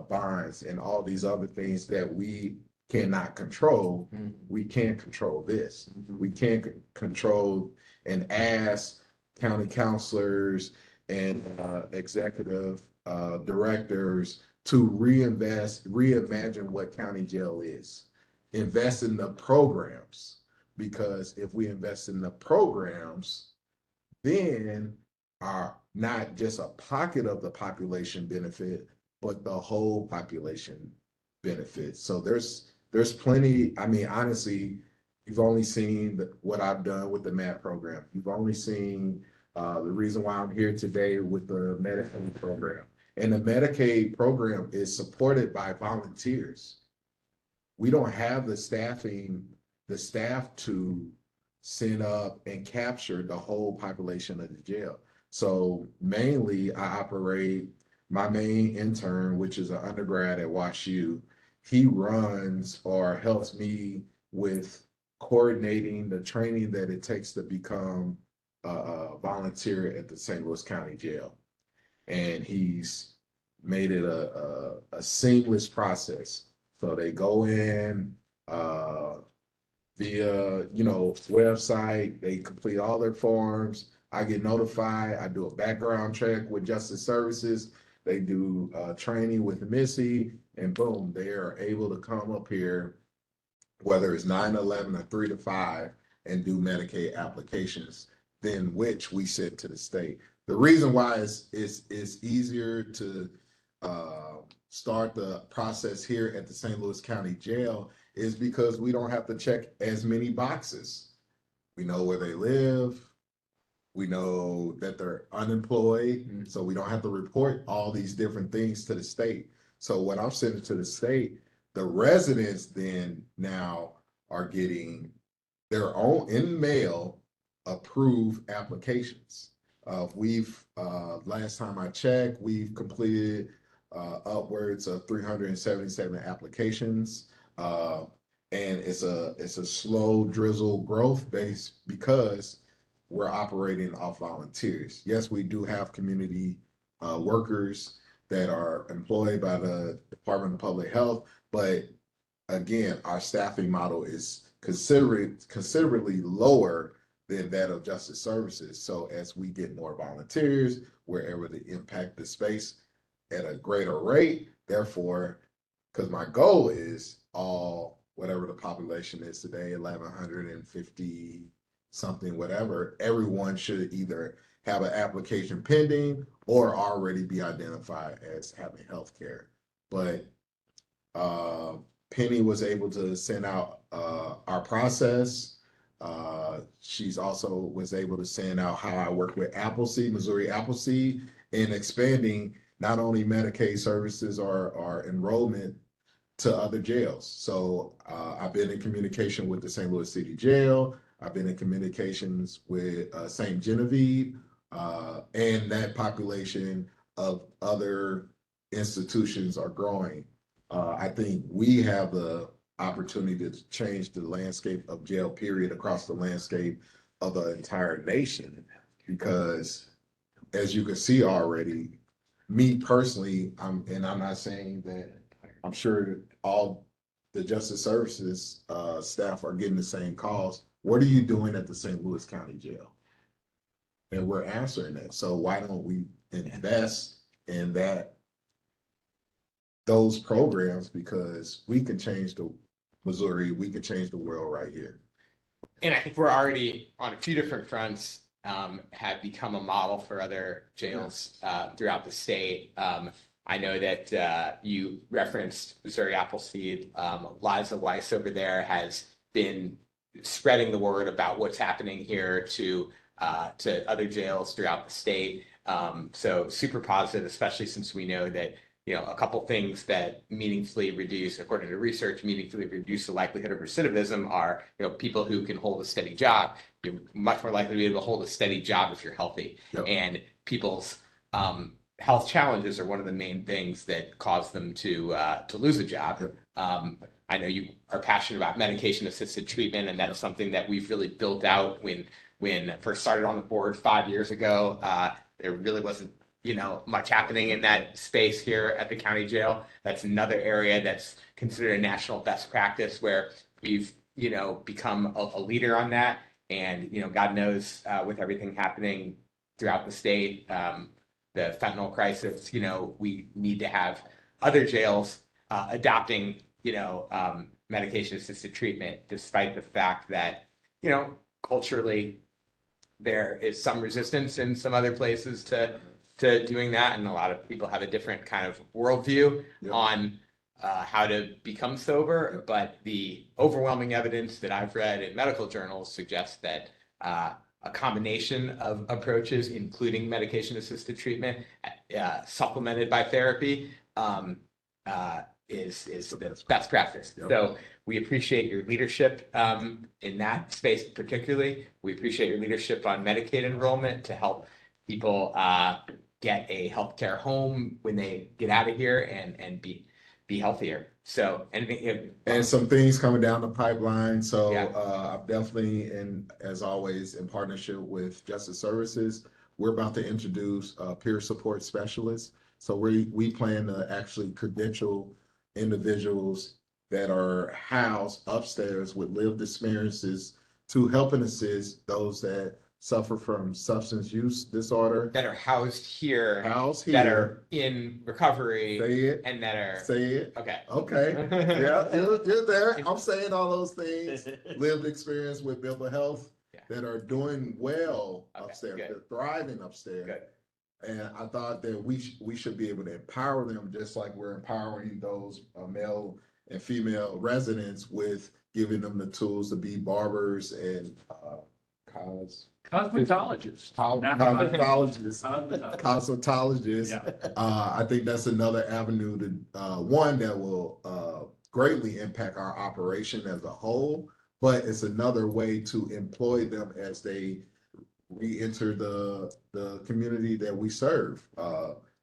bonds and all these other things that we cannot control, we can't control this. We can't control and ask county counselors and executive directors to reimagine what county jail is. Invest in the programs, because if we invest in the programs, then are not just a pocket of the population benefit, but the whole population benefits. So there's plenty. I mean, honestly, you've only seen what I've done with the MAT program. You've only seen the reason why I'm here today with the Medicaid program. And the Medicaid program is supported by volunteers. We don't have the staff to send up and capture the whole population of the jail. So mainly I operate my main intern, which is an undergrad at WashU. He runs or helps me with coordinating the training that it takes to become a volunteer at the St. Louis County Jail. And he's made it a seamless process. So they go in via, website, they complete all their forms. I get notified, I do a background check with Justice Services. They do training with Missy, and boom, they are able to come up here, whether it's 9-11 or 3 to 5, and do Medicaid applications, then which we send to the state. The reason why it's easier to start the process here at the St. Louis County Jail is because we don't have to check as many boxes. We know where they live. We know that they're unemployed, so we don't have to report all these different things to the state. So when I'm sending to the state, the residents then now are getting their own in mail approved applications. Last time I checked, we've completed upwards of 377 applications. And it's a slow drizzle growth base because we're operating off volunteers. Yes, we do have community workers that are employed by the Department of Public Health, but again, our staffing model is considerably lower than that of Justice Services. So as we get more volunteers, we're able to impact the space at a greater rate. Therefore, because my goal is whatever the population is today, 1,150 something, whatever, everyone should either have an application pending or already be identified as having health care. But Penny was able to send out our process. She's also was able to send out how I work with Appleseed, Missouri Appleseed, in expanding not only Medicaid services or enrollment to other jails. So I've been in communication with the St. Louis City Jail. I've been in communications with St. Genevieve and that population of other institutions are growing. I think we have the opportunity to change the landscape of jail period across the landscape of the entire nation. Because as you can see already, me personally, I'm not saying that I'm sure all the justice services staff are getting the same calls. What are you doing at the St. Louis County Jail? And we're answering that. So why don't we invest in those programs, because we can change the Missouri, we can change the world right here. And I think we're already on a few different fronts, have become a model for other jails throughout the state. I know that you referenced Missouri Appleseed. Liza Weiss over there has been spreading the word about what's happening here to other jails throughout the state. So super positive, especially since we know that a couple things that meaningfully reduce, according to research, meaningfully reduce the likelihood of recidivism are, people who can hold a steady job. You're much more likely to be able to hold a steady job if you're healthy. Yep. And people's health challenges are one of the main things that cause them to lose a job. Yep. I know you are passionate about medication-assisted treatment, and that's something that we've really built out when I first started on the board 5 years ago. There really wasn't much happening in that space here at the county jail. That's another area that's considered a national best practice where we've, become a leader on that. And, God knows with everything happening throughout the state, the fentanyl crisis, we need to have other jails adopting, medication-assisted treatment, despite the fact that, culturally, there is some resistance in some other places to doing that, and a lot of people have a different kind of worldview on how to become sober. But the overwhelming evidence that I've read in medical journals suggests that a combination of approaches, including medication-assisted treatment, supplemented by therapy, is the best practice. Yep. So we appreciate your leadership in that space particularly. We appreciate your leadership on Medicaid enrollment to help people get a healthcare home when they get out of here and be healthier. So anything, And some things coming down the pipeline. So Yeah. I'm definitely, as always, in partnership with Justice Services, we're about to introduce peer support specialists. So we plan to actually credential individuals that are housed upstairs with lived experiences to help and assist those that suffer from substance use disorder. that are housed here, Housed that here. are in recovery, Say it, and that are, say it. okay. Okay, yeah, you're there. I'm saying all those things. Lived experience with mental health Yeah. that are doing well Okay, upstairs, good. they're thriving upstairs. Good. And I thought that we should be able to empower them just like we're empowering those male and female residents with giving them the tools to be barbers and Cosmetologist. Cosmetologists. Yeah. I think that's another avenue to one that will greatly impact our operation as a whole, but it's another way to employ them as they re-enter the community that we serve.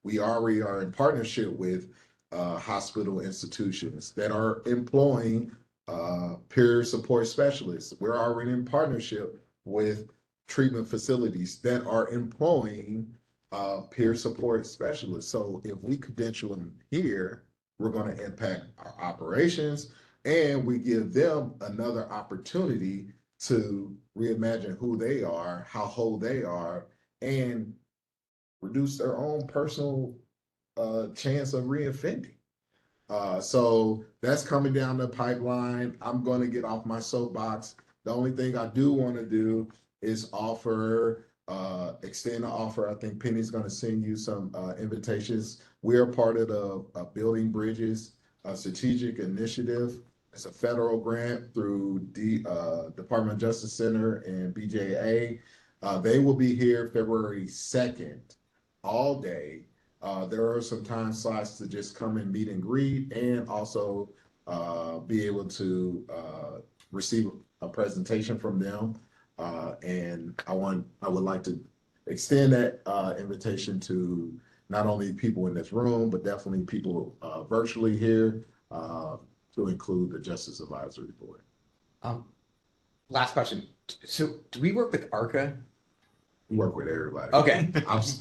We already are in partnership with hospital institutions that are employing peer support specialists. We're already in partnership with treatment facilities that are employing peer support specialists. So if we credential them here, we're going to impact our operations, and we give them another opportunity to reimagine who they are, how whole they are, and reduce their own personal chance of reoffending. So that's coming down the pipeline. I'm going to get off my soapbox. The only thing I do want to do is extend an offer. I think Penny's going to send you some invitations. We're part of the Building Bridges strategic initiative It's a federal grant through the Department of Justice Center and BJA. They will be here February 2nd, all day. There are some time slots to just come and meet and greet, and also be able to receive a presentation from them. And I would like to extend that invitation to not only people in this room, but definitely people virtually here, to include the Justice Advisory Board. Last question. So do we work with ARCA? We work with everybody. Okay.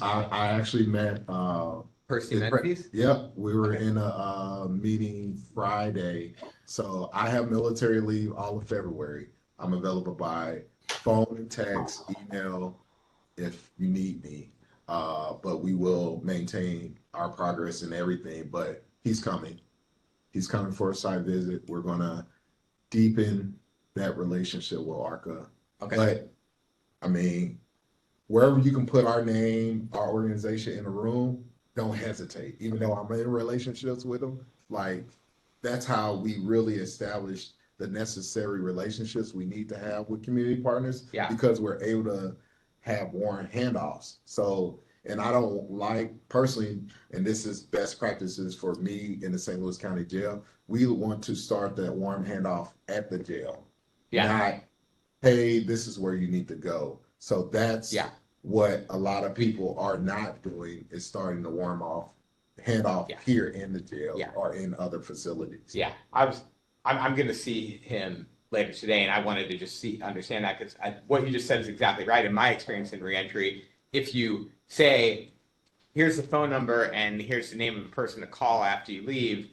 I actually met Percy Mendes? Yep, we were in a meeting Friday. So I have military leave all of February. I'm available by phone and text, email, if you need me. But we will maintain our progress and everything, but he's coming. He's coming for a site visit. We're gonna deepen that relationship with ARCA. Okay. But I mean, wherever you can put our name, our organization in a room, don't hesitate. Even though I'm in relationships with them, like that's how we really establish the necessary relationships we need to have with community partners. Yeah. Because we're able to have warrant handoffs. So, and I don't like personally, and this is best practices for me in the St. Louis County Jail, we want to start that warrant handoff at the jail. Yeah. Not, hey, this is where you need to go. So that's what a lot of people are not doing, is starting to hand off here in the jail or in other facilities. Yeah, I'm going to see him later today, and I wanted to just understand that, because what you just said is exactly right. In my experience in reentry, if you say, here's the phone number and here's the name of the person to call after you leave,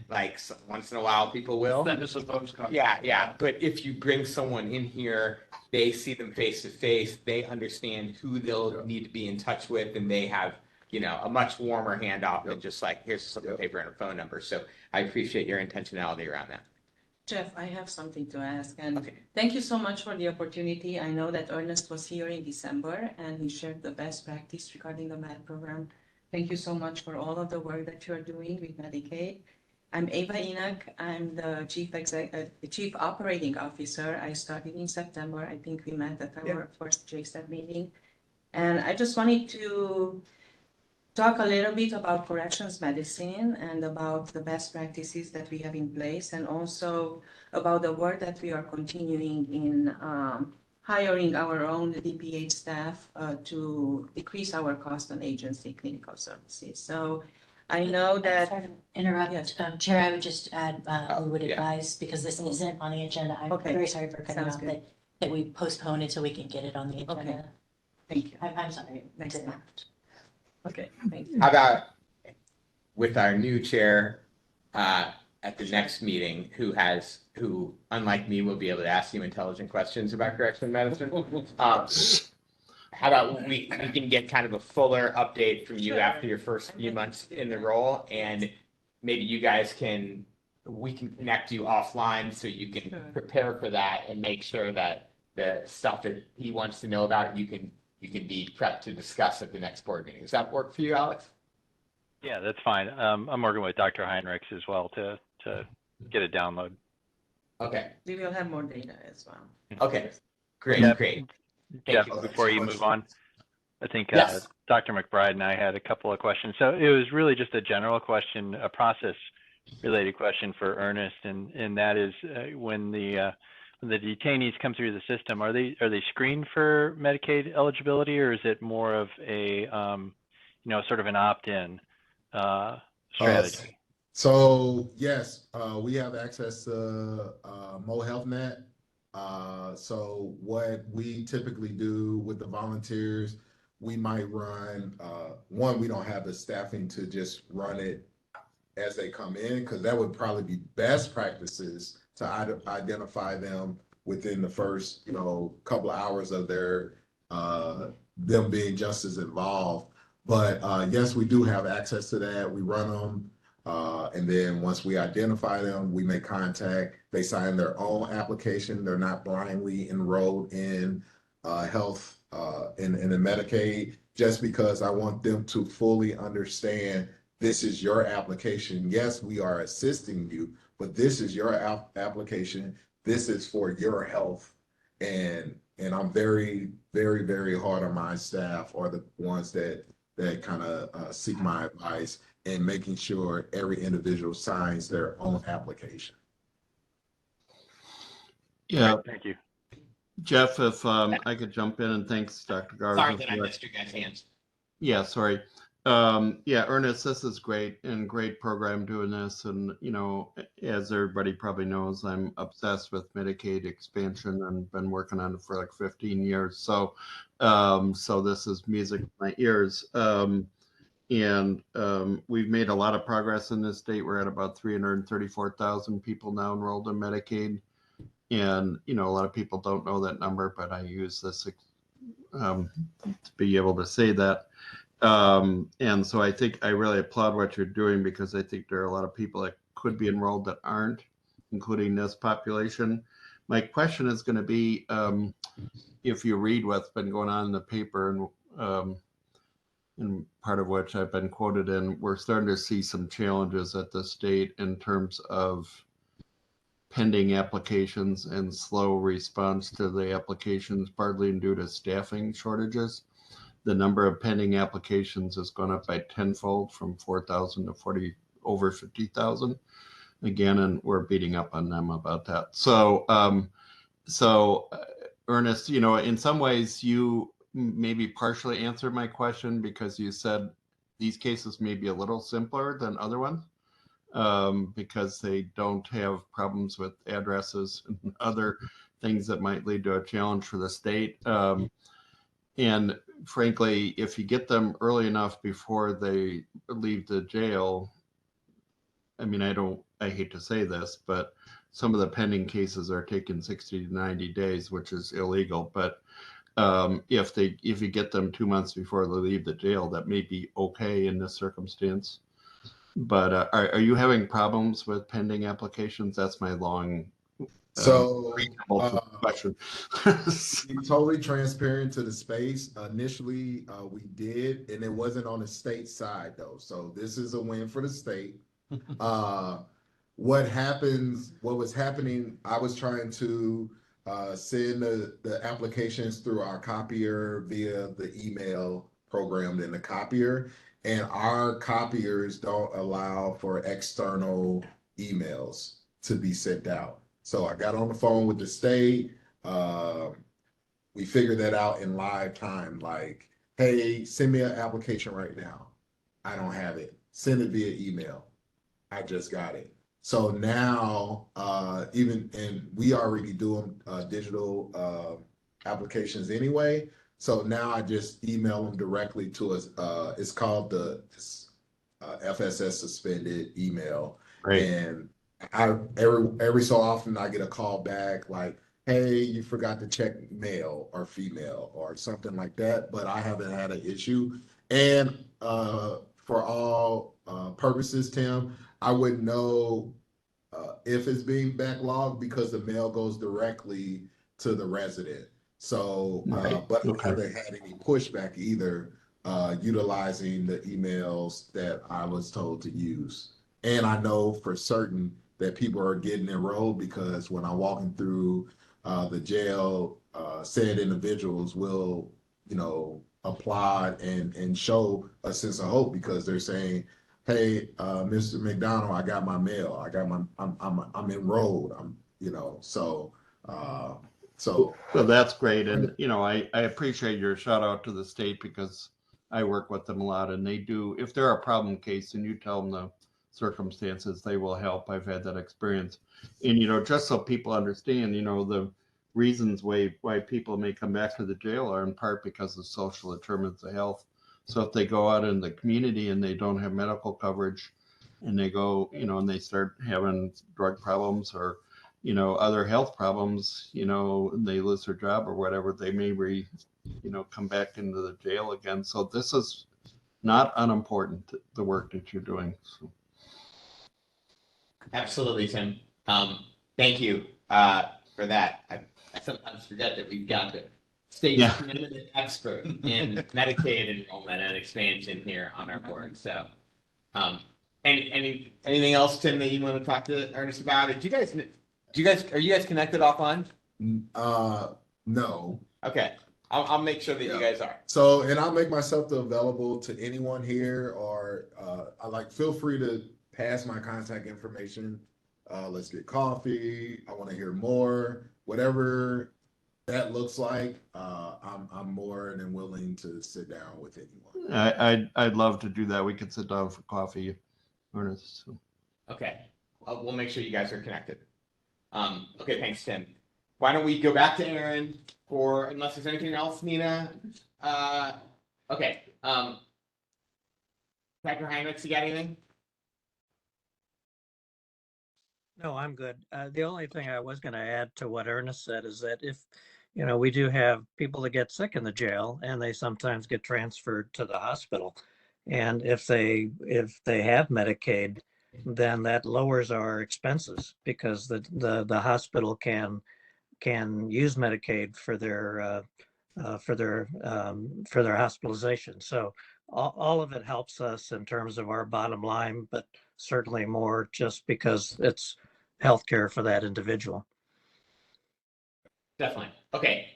like once in a while people will. Send us a postcard. Yeah. But if you bring someone in here, they see them face to face, they understand who they'll need to be in touch with, and they have, a much warmer handoff than just like, here's a slip of paper and a phone number. So I appreciate your intentionality around that. Jeff, I have something to ask, and thank you so much for the opportunity. I know that Ernest was here in December and he shared the best practice regarding the MAD program. Thank you so much for all of the work that you're doing with Medicaid. I'm Ava Enoch. I'm the Chief Operating Officer. I started in September. I think we met at our first JSTEP meeting. And I just wanted to talk a little bit about corrections medicine and about the best practices that we have in place, and also about the work that we are continuing in hiring our own DPH staff to decrease our cost on agency clinical services. So I know that. Sorry to interrupt, Chair, I would just add, we would advise, because this isn't on the agenda, I'm very sorry for cutting off, that we postpone it so we can get it on the agenda. Okay. Thank you. I'm sorry. Next time. Okay, thank you. How about with our new chair at the next meeting, who unlike me will be able to ask you intelligent questions about correctional medicine? How about we can get kind of a fuller update from you after your first few months in the role, and maybe you guys we can connect you offline so you can prepare for that and make sure that the stuff that he wants to know about, you can be prepped to discuss at the next board meeting. Does that work for you, Alex? Yeah, that's fine. I'm working with Dr. Heinrichs as well to get a download. Okay. We will have more data as well. Okay, great. Jeff, before you move on, I think Dr. McBride and I had a couple of questions. So it was really just a general question, a process-related question for Ernest, and that is when the detainees come through the system, are they screened for Medicaid eligibility, or is it more of a sort of an opt-in strategy? So yes, we have access to Mo Health Net. So what we typically do with the volunteers, we might run we don't have the staffing to just run it as they come in, because that would probably be best practices to identify them within the first, couple of hours of their them being justice involved. But yes, we do have access to that. We run them, and then once we identify them, we make contact. They sign their own application. They're not blindly enrolled in health in the Medicaid, just because I want them to fully understand this is your application. Yes, we are assisting you, but this is your application. This is for your health. And I'm very, very, very hard on my staff, or the ones that kind of seek my advice, and making sure every individual signs their own application. Yeah. Great, thank you. Jeff, if I could jump in, and thanks, Dr. Garza. Sorry that I missed your guys' hands. Yeah, sorry. Yeah, Ernest, this is great, and great program doing this. And, you know, as everybody probably knows, I'm obsessed with Medicaid expansion and been working on it for like 15 years. So, so this is music to my ears. We've made a lot of progress in this state. We're at about 334,000 people now enrolled in Medicaid. And, you know, a lot of people don't know that number, but I use this to be able to say that. And so I think I really applaud what you're doing, because I think there are a lot of people that could be enrolled that aren't, including this population. My question is going to be, if you read what's been going on in the paper, and part of which I've been quoted in, we're starting to see some challenges at the state in terms of pending applications and slow response to the applications, partly due to staffing shortages. The number of pending applications has gone up by tenfold, from 4,000 to over 50,000 again, and we're beating up on them about that. So, Ernest, you know, in some ways you maybe partially answered my question, because you said these cases may be a little simpler than other ones, because they don't have problems with addresses and other things that might lead to a challenge for the state. And frankly, if you get them early enough before they leave the jail, I mean, I hate to say this, but some of the pending cases are taking 60 to 90 days, which is illegal. But if you get them 2 months before they leave the jail, that may be okay in this circumstance. But are you having problems with pending applications? That's my long question. Be totally transparent to the space. Initially, we did, and it wasn't on the state side though. So this is a win for the state. What was happening, I was trying to send the applications through our copier via the email programmed in the copier, and our copiers don't allow for external emails to be sent out. So I got on the phone with the state. We figured that out in live time, like, hey, send me an application right now. I don't have it. Send it via email. I just got it. So now, and we already doing digital applications anyway. So now I just email them directly to us. It's called the FSS suspended email. Right. And every so often I get a call back like, hey, you forgot to check male or female or something like that, but I haven't had an issue. And for all purposes, Tim, I wouldn't know if it's being backlogged because the mail goes directly to the resident. So, but I haven't had any pushback either utilizing the emails that I was told to use. And I know for certain that people are getting enrolled, because when I'm walking through the jail, said individuals will, applaud and show a sense of hope, because they're saying, hey, Mr. McDonald, I got my mail. I'm enrolled. So that's great. And, I appreciate your shout out to the state, because I work with them a lot, and they do, if they're a problem case and you tell them the circumstances, they will help. I've had that experience. And, just so people understand, the reasons why people may come back to the jail are in part because of social determinants of health. So if they go out in the community and they don't have medical coverage, and they go, and they start having drug problems or, other health problems, and they lose their job or whatever, they may come back into the jail again. So this is not unimportant, the work that you're doing. So. Absolutely, Tim. Thank you for that. I sometimes forget that we've got the state's preeminent expert in Medicaid enrollment and expansion here on our board. So Anything else, Tim, that you want to talk to Ernest about? Are you guys connected offline? No. Okay, I'll make sure that you guys are. So, and I'll make myself available to anyone here, or feel free to pass my contact information. Let's get coffee. I want to hear more. Whatever that looks like, I'm more than willing to sit down with anyone. I'd love to do that. We could sit down for coffee, Ernest. So. Okay, we'll make sure you guys are connected. Okay, thanks, Tim. Why don't we go back to Aaron unless there's anything else, Nina? Okay. Dr. Heinrichs, you got anything? No, I'm good. The only thing I was going to add to what Ernest said is that if, we do have people that get sick in the jail and they sometimes get transferred to the hospital. And if they have Medicaid, then that lowers our expenses because the hospital can use Medicaid for their hospitalization. So all of it helps us in terms of our bottom line, but certainly more just because it's healthcare for that individual. Definitely. Okay.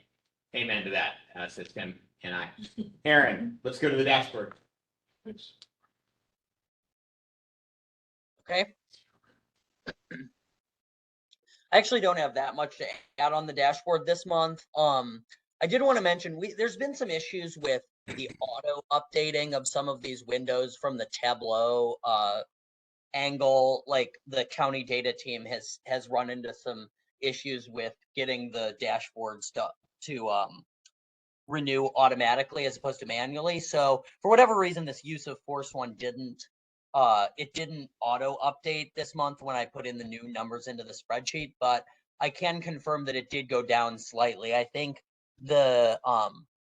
Amen to that, says Tim and I. Aaron, let's go to the dashboard. Okay. I actually don't have that much to add on the dashboard this month. I did want to mention there's been some issues with the auto updating of some of these windows from the Tableau angle. Like the county data team has run into some issues with getting the dashboards to renew automatically as opposed to manually. So for whatever reason, this use of force one didn't auto update this month when I put in the new numbers into the spreadsheet, but I can confirm that it did go down slightly. I think the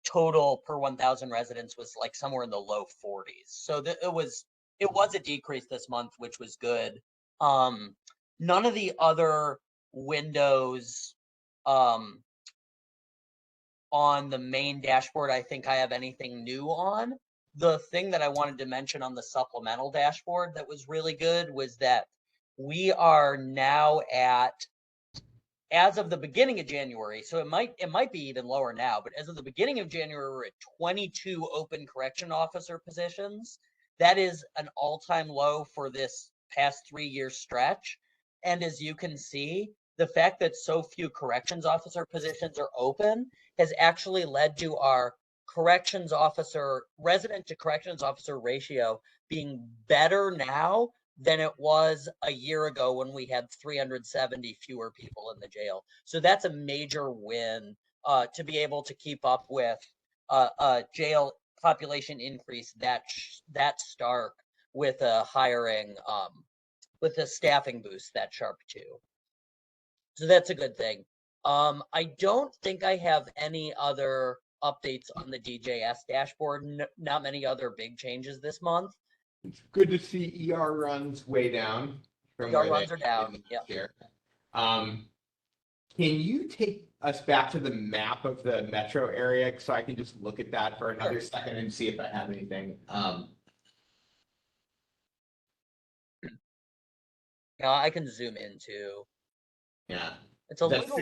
total per 1,000 residents was like somewhere in the low 40s. So it was a decrease this month, which was good. None of the other windows on the main dashboard, I think I have anything new on. The thing that I wanted to mention on the supplemental dashboard that was really good was that we are now as of the beginning of January, so it might be even lower now, but as of the beginning of January, we're at 22 open correction officer positions. That is an all-time low for this past 3-year stretch. And as you can see, the fact that so few corrections officer positions are open has actually led to our resident to corrections officer ratio being better now than it was a year ago when we had 370 fewer people in the jail. So that's a major win to be able to keep up with a jail population increase that stark with a hiring, with a staffing boost that sharp too. So that's a good thing. I don't think I have any other updates on the DJS dashboard. Not many other big changes this month. It's good to see ER runs way down. ER runs are down. Yeah. Can you take us back to the map of the metro area so I can just look at that for another second and see if I have anything? Yeah, I can zoom in too. Yeah. It's a little.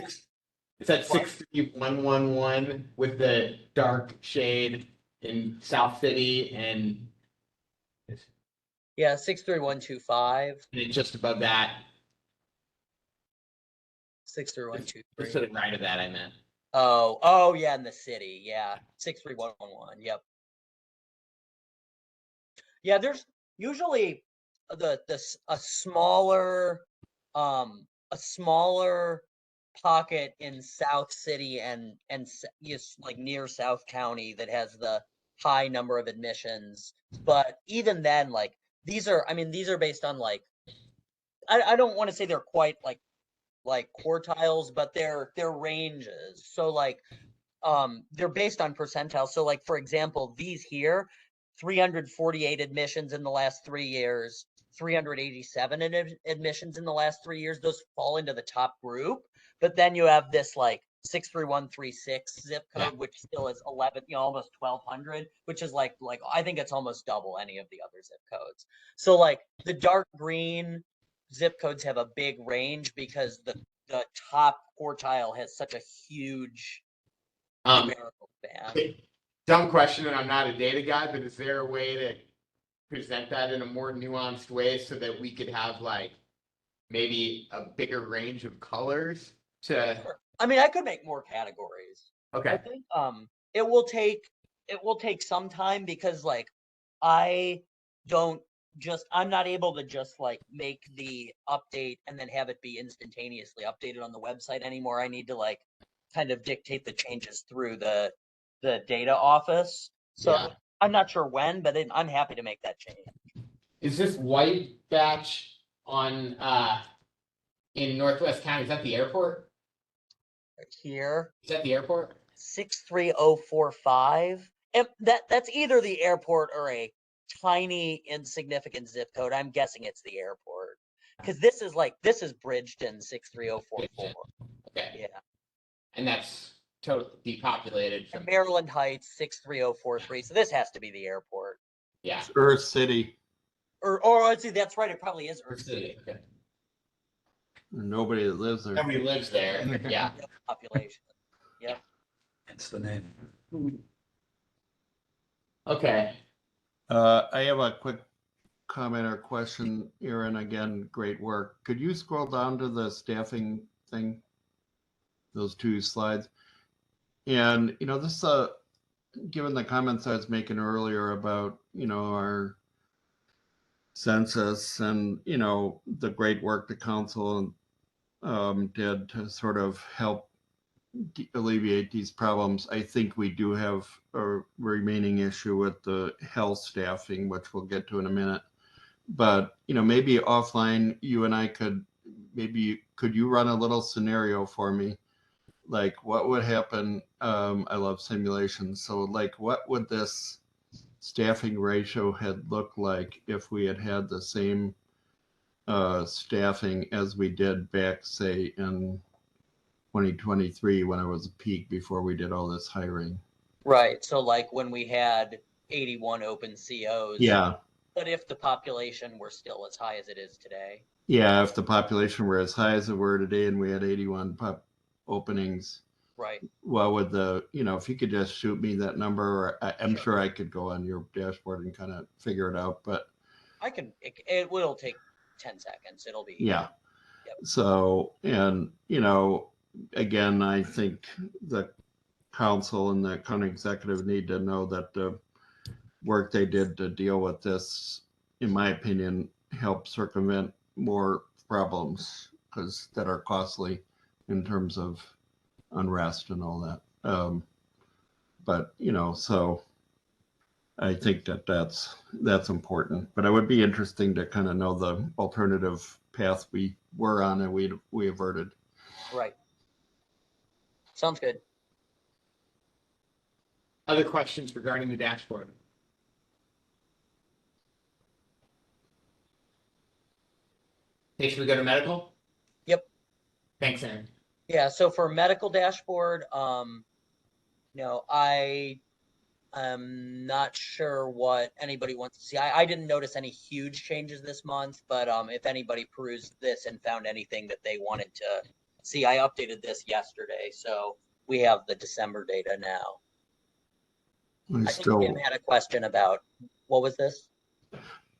It's at 63111 with the dark shade in South City and. Yeah, 63125. And just above that. 63123. Just to the right of that, I meant. Oh, yeah, in the city. Yeah, 63111. Yep. Yeah, there's usually a smaller pocket in South City and like near South County that has the high number of admissions. But even then, like these are based on like I don't want to say they're quite like quartiles, but they're ranges. So like they're based on percentiles. So like for example, these here, 348 admissions in the last 3 years, 387 admissions in the last 3 years, those fall into the top group. But then you have this like 63136 zip code, Yeah. which still is 11, almost 1200, which is like I think it's almost double any of the other zip codes. So like the dark green zip codes have a big range because the top quartile has such a huge numerical span. Dumb question, and I'm not a data guy, but is there a way to present that in a more nuanced way so that we could have like maybe a bigger range of colors to? Sure. I mean, I could make more categories. I Okay. think it will take some time because like I'm not able to just like make the update and then have it be instantaneously updated on the website anymore. I need to like kind of dictate the changes through the data office. So Yeah. I'm not sure when, but I'm happy to make that change. Is this white batch on in Northwest County? Is that the airport? Right here. Is that the airport? 63045. And that's either the airport or a tiny insignificant zip code. I'm guessing it's the airport. Because this is Bridgeton 63044. Okay. Yeah. And that's totally depopulated from And Maryland Heights 63043. So this has to be the airport. yeah. Earth City. Or let's see, that's right, it probably is Earth City. Okay. Nobody that lives there. Nobody lives there. Yeah. Population. Yep. It's the name. Okay. I have a quick comment or question, Aaron. Again, great work. Could you scroll down to the staffing thing? Those 2 slides. And, this, given the comments I was making earlier about, our census and, the great work the council did to sort of help alleviate these problems. I think we do have a remaining issue with the health staffing, which we'll get to in a minute. But, maybe offline, you and I could you run a little scenario for me? Like what would happen? I love simulations. So like what would this staffing ratio had looked like if we had had the same staffing as we did back, say, in 2023 when it was a peak before we did all this hiring? Right. So like when we had 81 open COs. Yeah. But if the population were still as high as it is today. Yeah, if the population were as high as it were today and we had 81 openings, right? What would if you could just shoot me that number, or I'm sure I could go on your dashboard and kind of figure it out, but I can. It will take 10 seconds. It'll be. Yeah. Yep. So, and again, I think the council and the county executive need to know that the work they did to deal with this, in my opinion, helped circumvent more problems that are costly in terms of unrest and all that. But so I think that's important. But it would be interesting to kind of know the alternative path we were on and we averted. Right. Sounds good. Other questions regarding the dashboard? Okay, should we go to medical? Yep. Thanks, Aaron. Yeah, so for medical dashboard, I am not sure what anybody wants to see. I didn't notice any huge changes this month, but if anybody perused this and found anything that they wanted to see, I updated this yesterday, so we have the December data now. I think Tim had a question about, what was this?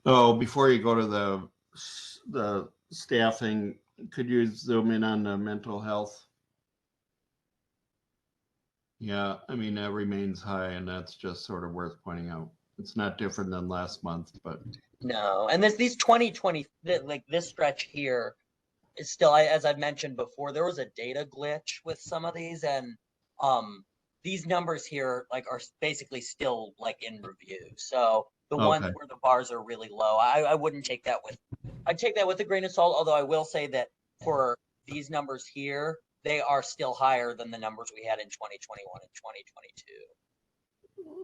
Oh, before you go to the staffing, could you zoom in on the mental health? Yeah, I mean, that remains high, and that's just sort of worth pointing out. It's not different than last month, but. No, and these 2020, like this stretch here is still, as I've mentioned before, there was a data glitch with some of these, and these numbers here like are basically still like in review. So the ones where the bars are really low, I wouldn't take that I'd take that with a grain of salt, although I will say that for these numbers here, they are still higher than the numbers we had in 2021 and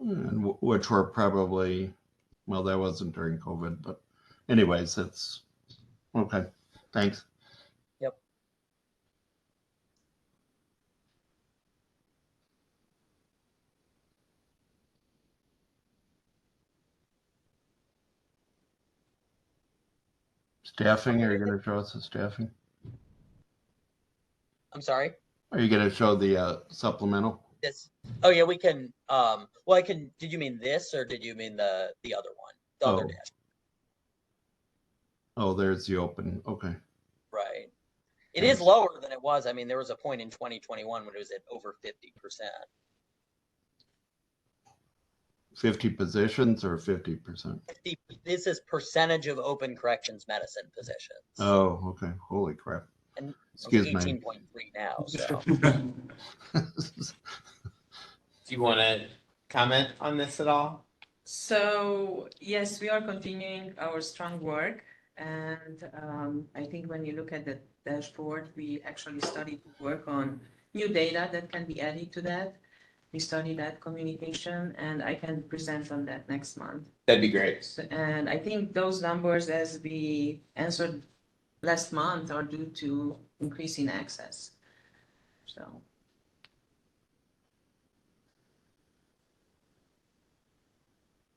2022. And which were probably, well, that wasn't during COVID, but anyways, it's okay. Thanks. Yep. Staffing, are you going to show us the staffing? I'm sorry. Are you going to show the supplemental? This. Oh yeah, we can. Well, I can. Did you mean this or did you mean the other one? The other Oh. dash. Oh, there's the open. Okay. Right. It is lower than it was. I mean, there was a point in 2021 when it was at over 50%. 50 positions or 50%? This is percentage of open corrections medicine positions. Oh, okay. Holy crap. And Excuse me. 18.3 now. So. Do you want to comment on this at all? So yes, we are continuing our strong work. And I think when you look at the dashboard, we actually started to work on new data that can be added to that. We studied that communication, and I can present on that next month. That'd be great. And I think those numbers, as we answered last month, are due to increase in access. So.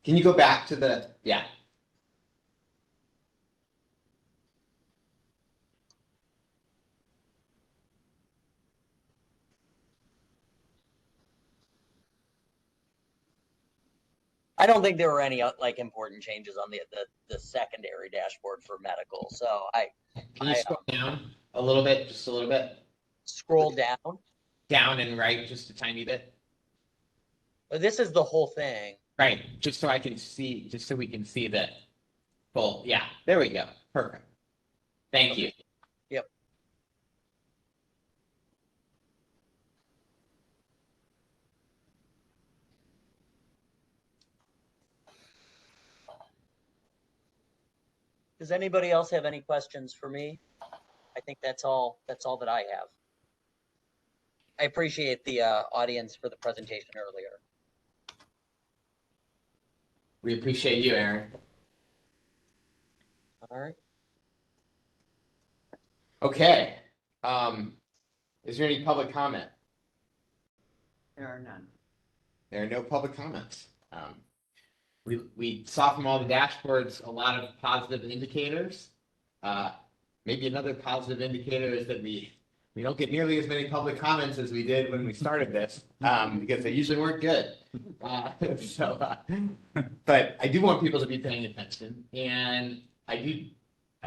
Can you go back to the, yeah. I don't think there were any like important changes on the secondary dashboard for medical. So Can you scroll down a little bit, just a little bit? Scroll down. Down and right, just a tiny bit. This is the whole thing. Right, just so I can see, just so we can see the full. Yeah, there we go. Perfect. Thank you. Yep. Does anybody else have any questions for me? I think that's all that I have. I appreciate the audience for the presentation earlier. We appreciate you, Aaron. All right. Okay. Is there any public comment? There are none. There are no public comments. We saw from all the dashboards a lot of positive indicators. Maybe another positive indicator is that we don't get nearly as many public comments as we did when we started this, because they usually weren't good. But I do want people to be paying attention, and I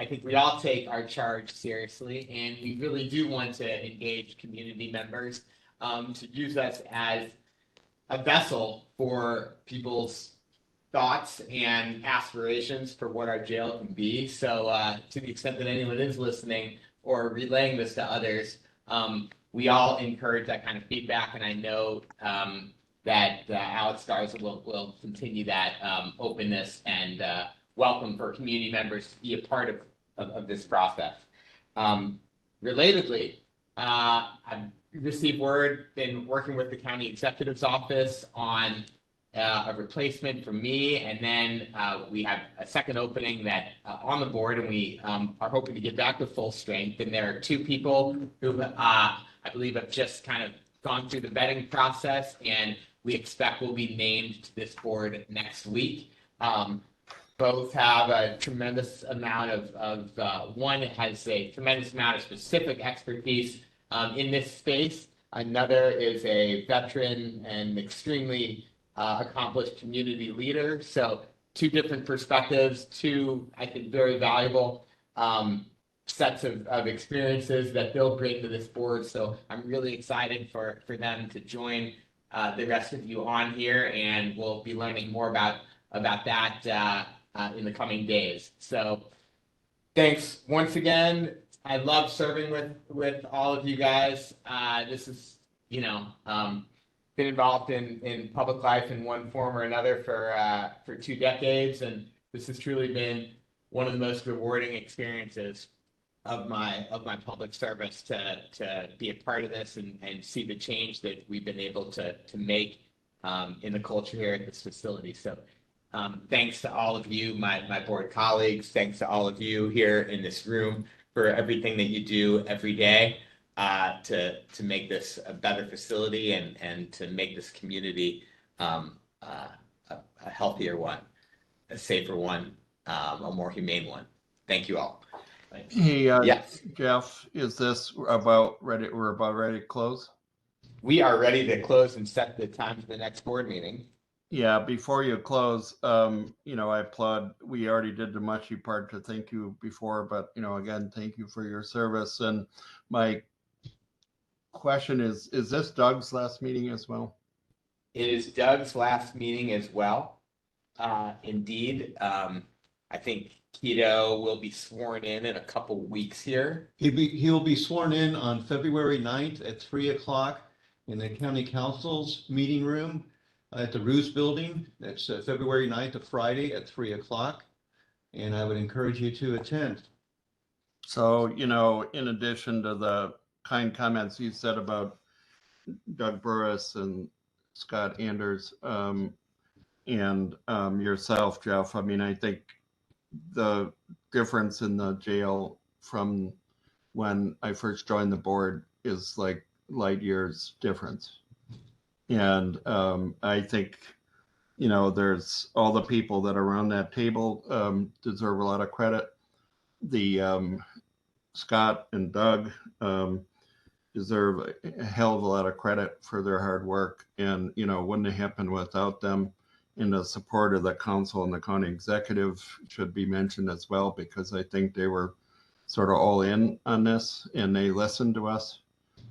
think we all take our charge seriously, and we really do want to engage community members to use us as a vessel for people's thoughts and aspirations for what our jail can be. So to the extent that anyone is listening or relaying this to others, we all encourage that kind of feedback, and I know that Alex Garza will continue that openness and welcome for community members to be a part of this process. Relatedly, I've received word, been working with the county executive's office on a replacement for me, and then we have a second opening that on the board, and we are hoping to get back to full strength. And there are two people who I believe have just kind of gone through the vetting process, and we expect will be named to this board next week. Both have a tremendous amount of one has a tremendous amount of specific expertise in this space. Another is a veteran and extremely accomplished community leader. So two different perspectives, two, I think, very valuable sets of experiences that they'll bring to this board. So I'm really excited for them to join the rest of you on here, and we'll be learning more about that in the coming days. So thanks once again. I love serving with all of you guys. This is, been involved in public life in one form or another for 2 decades, and this has truly been one of the most rewarding experiences of my public service to be a part of this and see the change that we've been able to make in the culture here at this facility. So thanks to all of you, my board colleagues. Thanks to all of you here in this room for everything that you do every day to make this a better facility and to make this community a healthier one, a safer one, a more humane one. Thank you all. Hey, Yes, Jeff, is this about ready? We're about ready to close? we are ready to close and set the time for the next board meeting. Yeah, before you close, I applaud, we already did the mushy part to thank you before, but, again, thank you for your service. And my question is this Doug's last meeting as well? It is Doug's last meeting as well. Indeed, I think Keto will be sworn in a couple weeks here. He'll be sworn in on February 9th at 3 o'clock in the county council's meeting room at the Roos Building. That's February 9th, a Friday at 3 o'clock. And I would encourage you to attend. So, in addition to the kind comments you said about Doug Burris and Scott Anders, and yourself, Jeff, I mean, I think the difference in the jail from when I first joined the board is like light years difference. And I think, there's all the people that are around that table deserve a lot of credit. The Scott and Doug deserve a hell of a lot of credit for their hard work. And, wouldn't have happened without them. And the support of the council and the county executive should be mentioned as well, because I think they were sort of all in on this and they listened to us,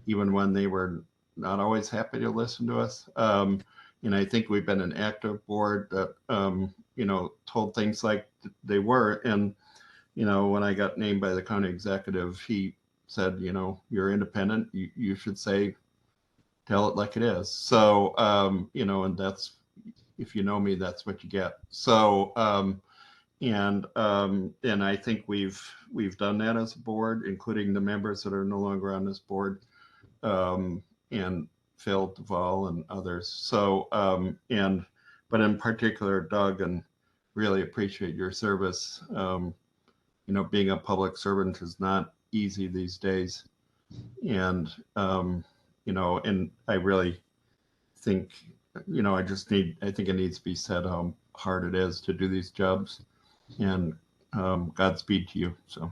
even when they were not always happy to listen to us. And I think we've been an active board that, told things like they were. And, when I got named by the county executive, he said, you're independent. You should tell it like it is. So, and that's, if you know me, that's what you get. So, and I think we've done that as a board, including the members that are no longer on this board, and Phil Duvall and others. So, but in particular, Doug, and really appreciate your service. Being a public servant is not easy these days. And, and I really think, I think it needs to be said how hard it is to do these jobs. And Godspeed to you. So.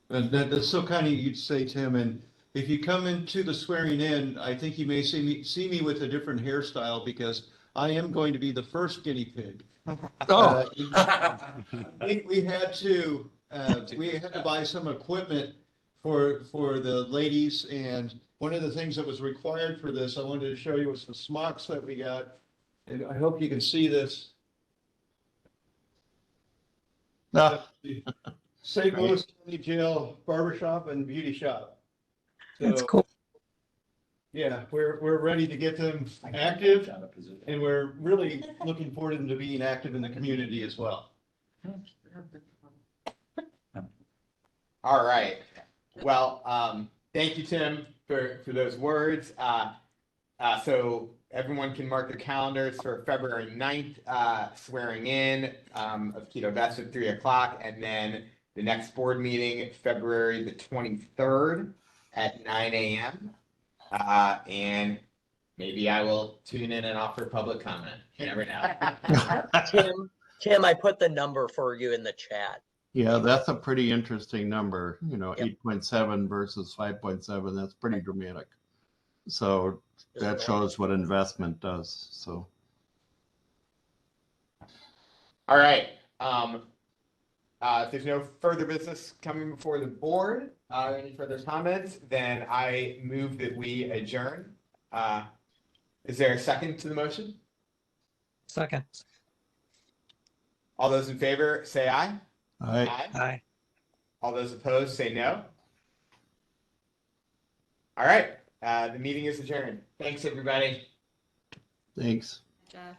And that's so kind of you to say, Tim. And if you come into the swearing in, I think you may see me with a different hairstyle, because I am going to be the first guinea pig. Oh. We had to buy some equipment for the ladies, and one of the things that was required for this, I wanted to show you, was the smocks that we got. And I hope you can see this. St. Louis County Jail Barbershop and Beauty Shop. So, That's cool. yeah, we're ready to get them active, and we're really looking forward to them to being active in the community as well. All right. Well, thank you, Tim, for those words. So everyone can mark their calendars for February 9th, swearing in of Keto Best at 3 o'clock, and then the next board meeting, February the 23rd at 9 a.m. And maybe I will tune in and offer public comment. You never know. Tim, I put the number for you in the chat. Yeah, that's a pretty interesting number, 8.7 versus 5.7. That's pretty dramatic. So that shows what investment does. So. All right. If there's no further business coming before the board, any further comments, then I move that we adjourn. Is there a second to the motion? Second. All those in favor, say aye. Aye. Aye. All those opposed, say no. All right. The meeting is adjourned. Thanks, everybody. Thanks. Jeff.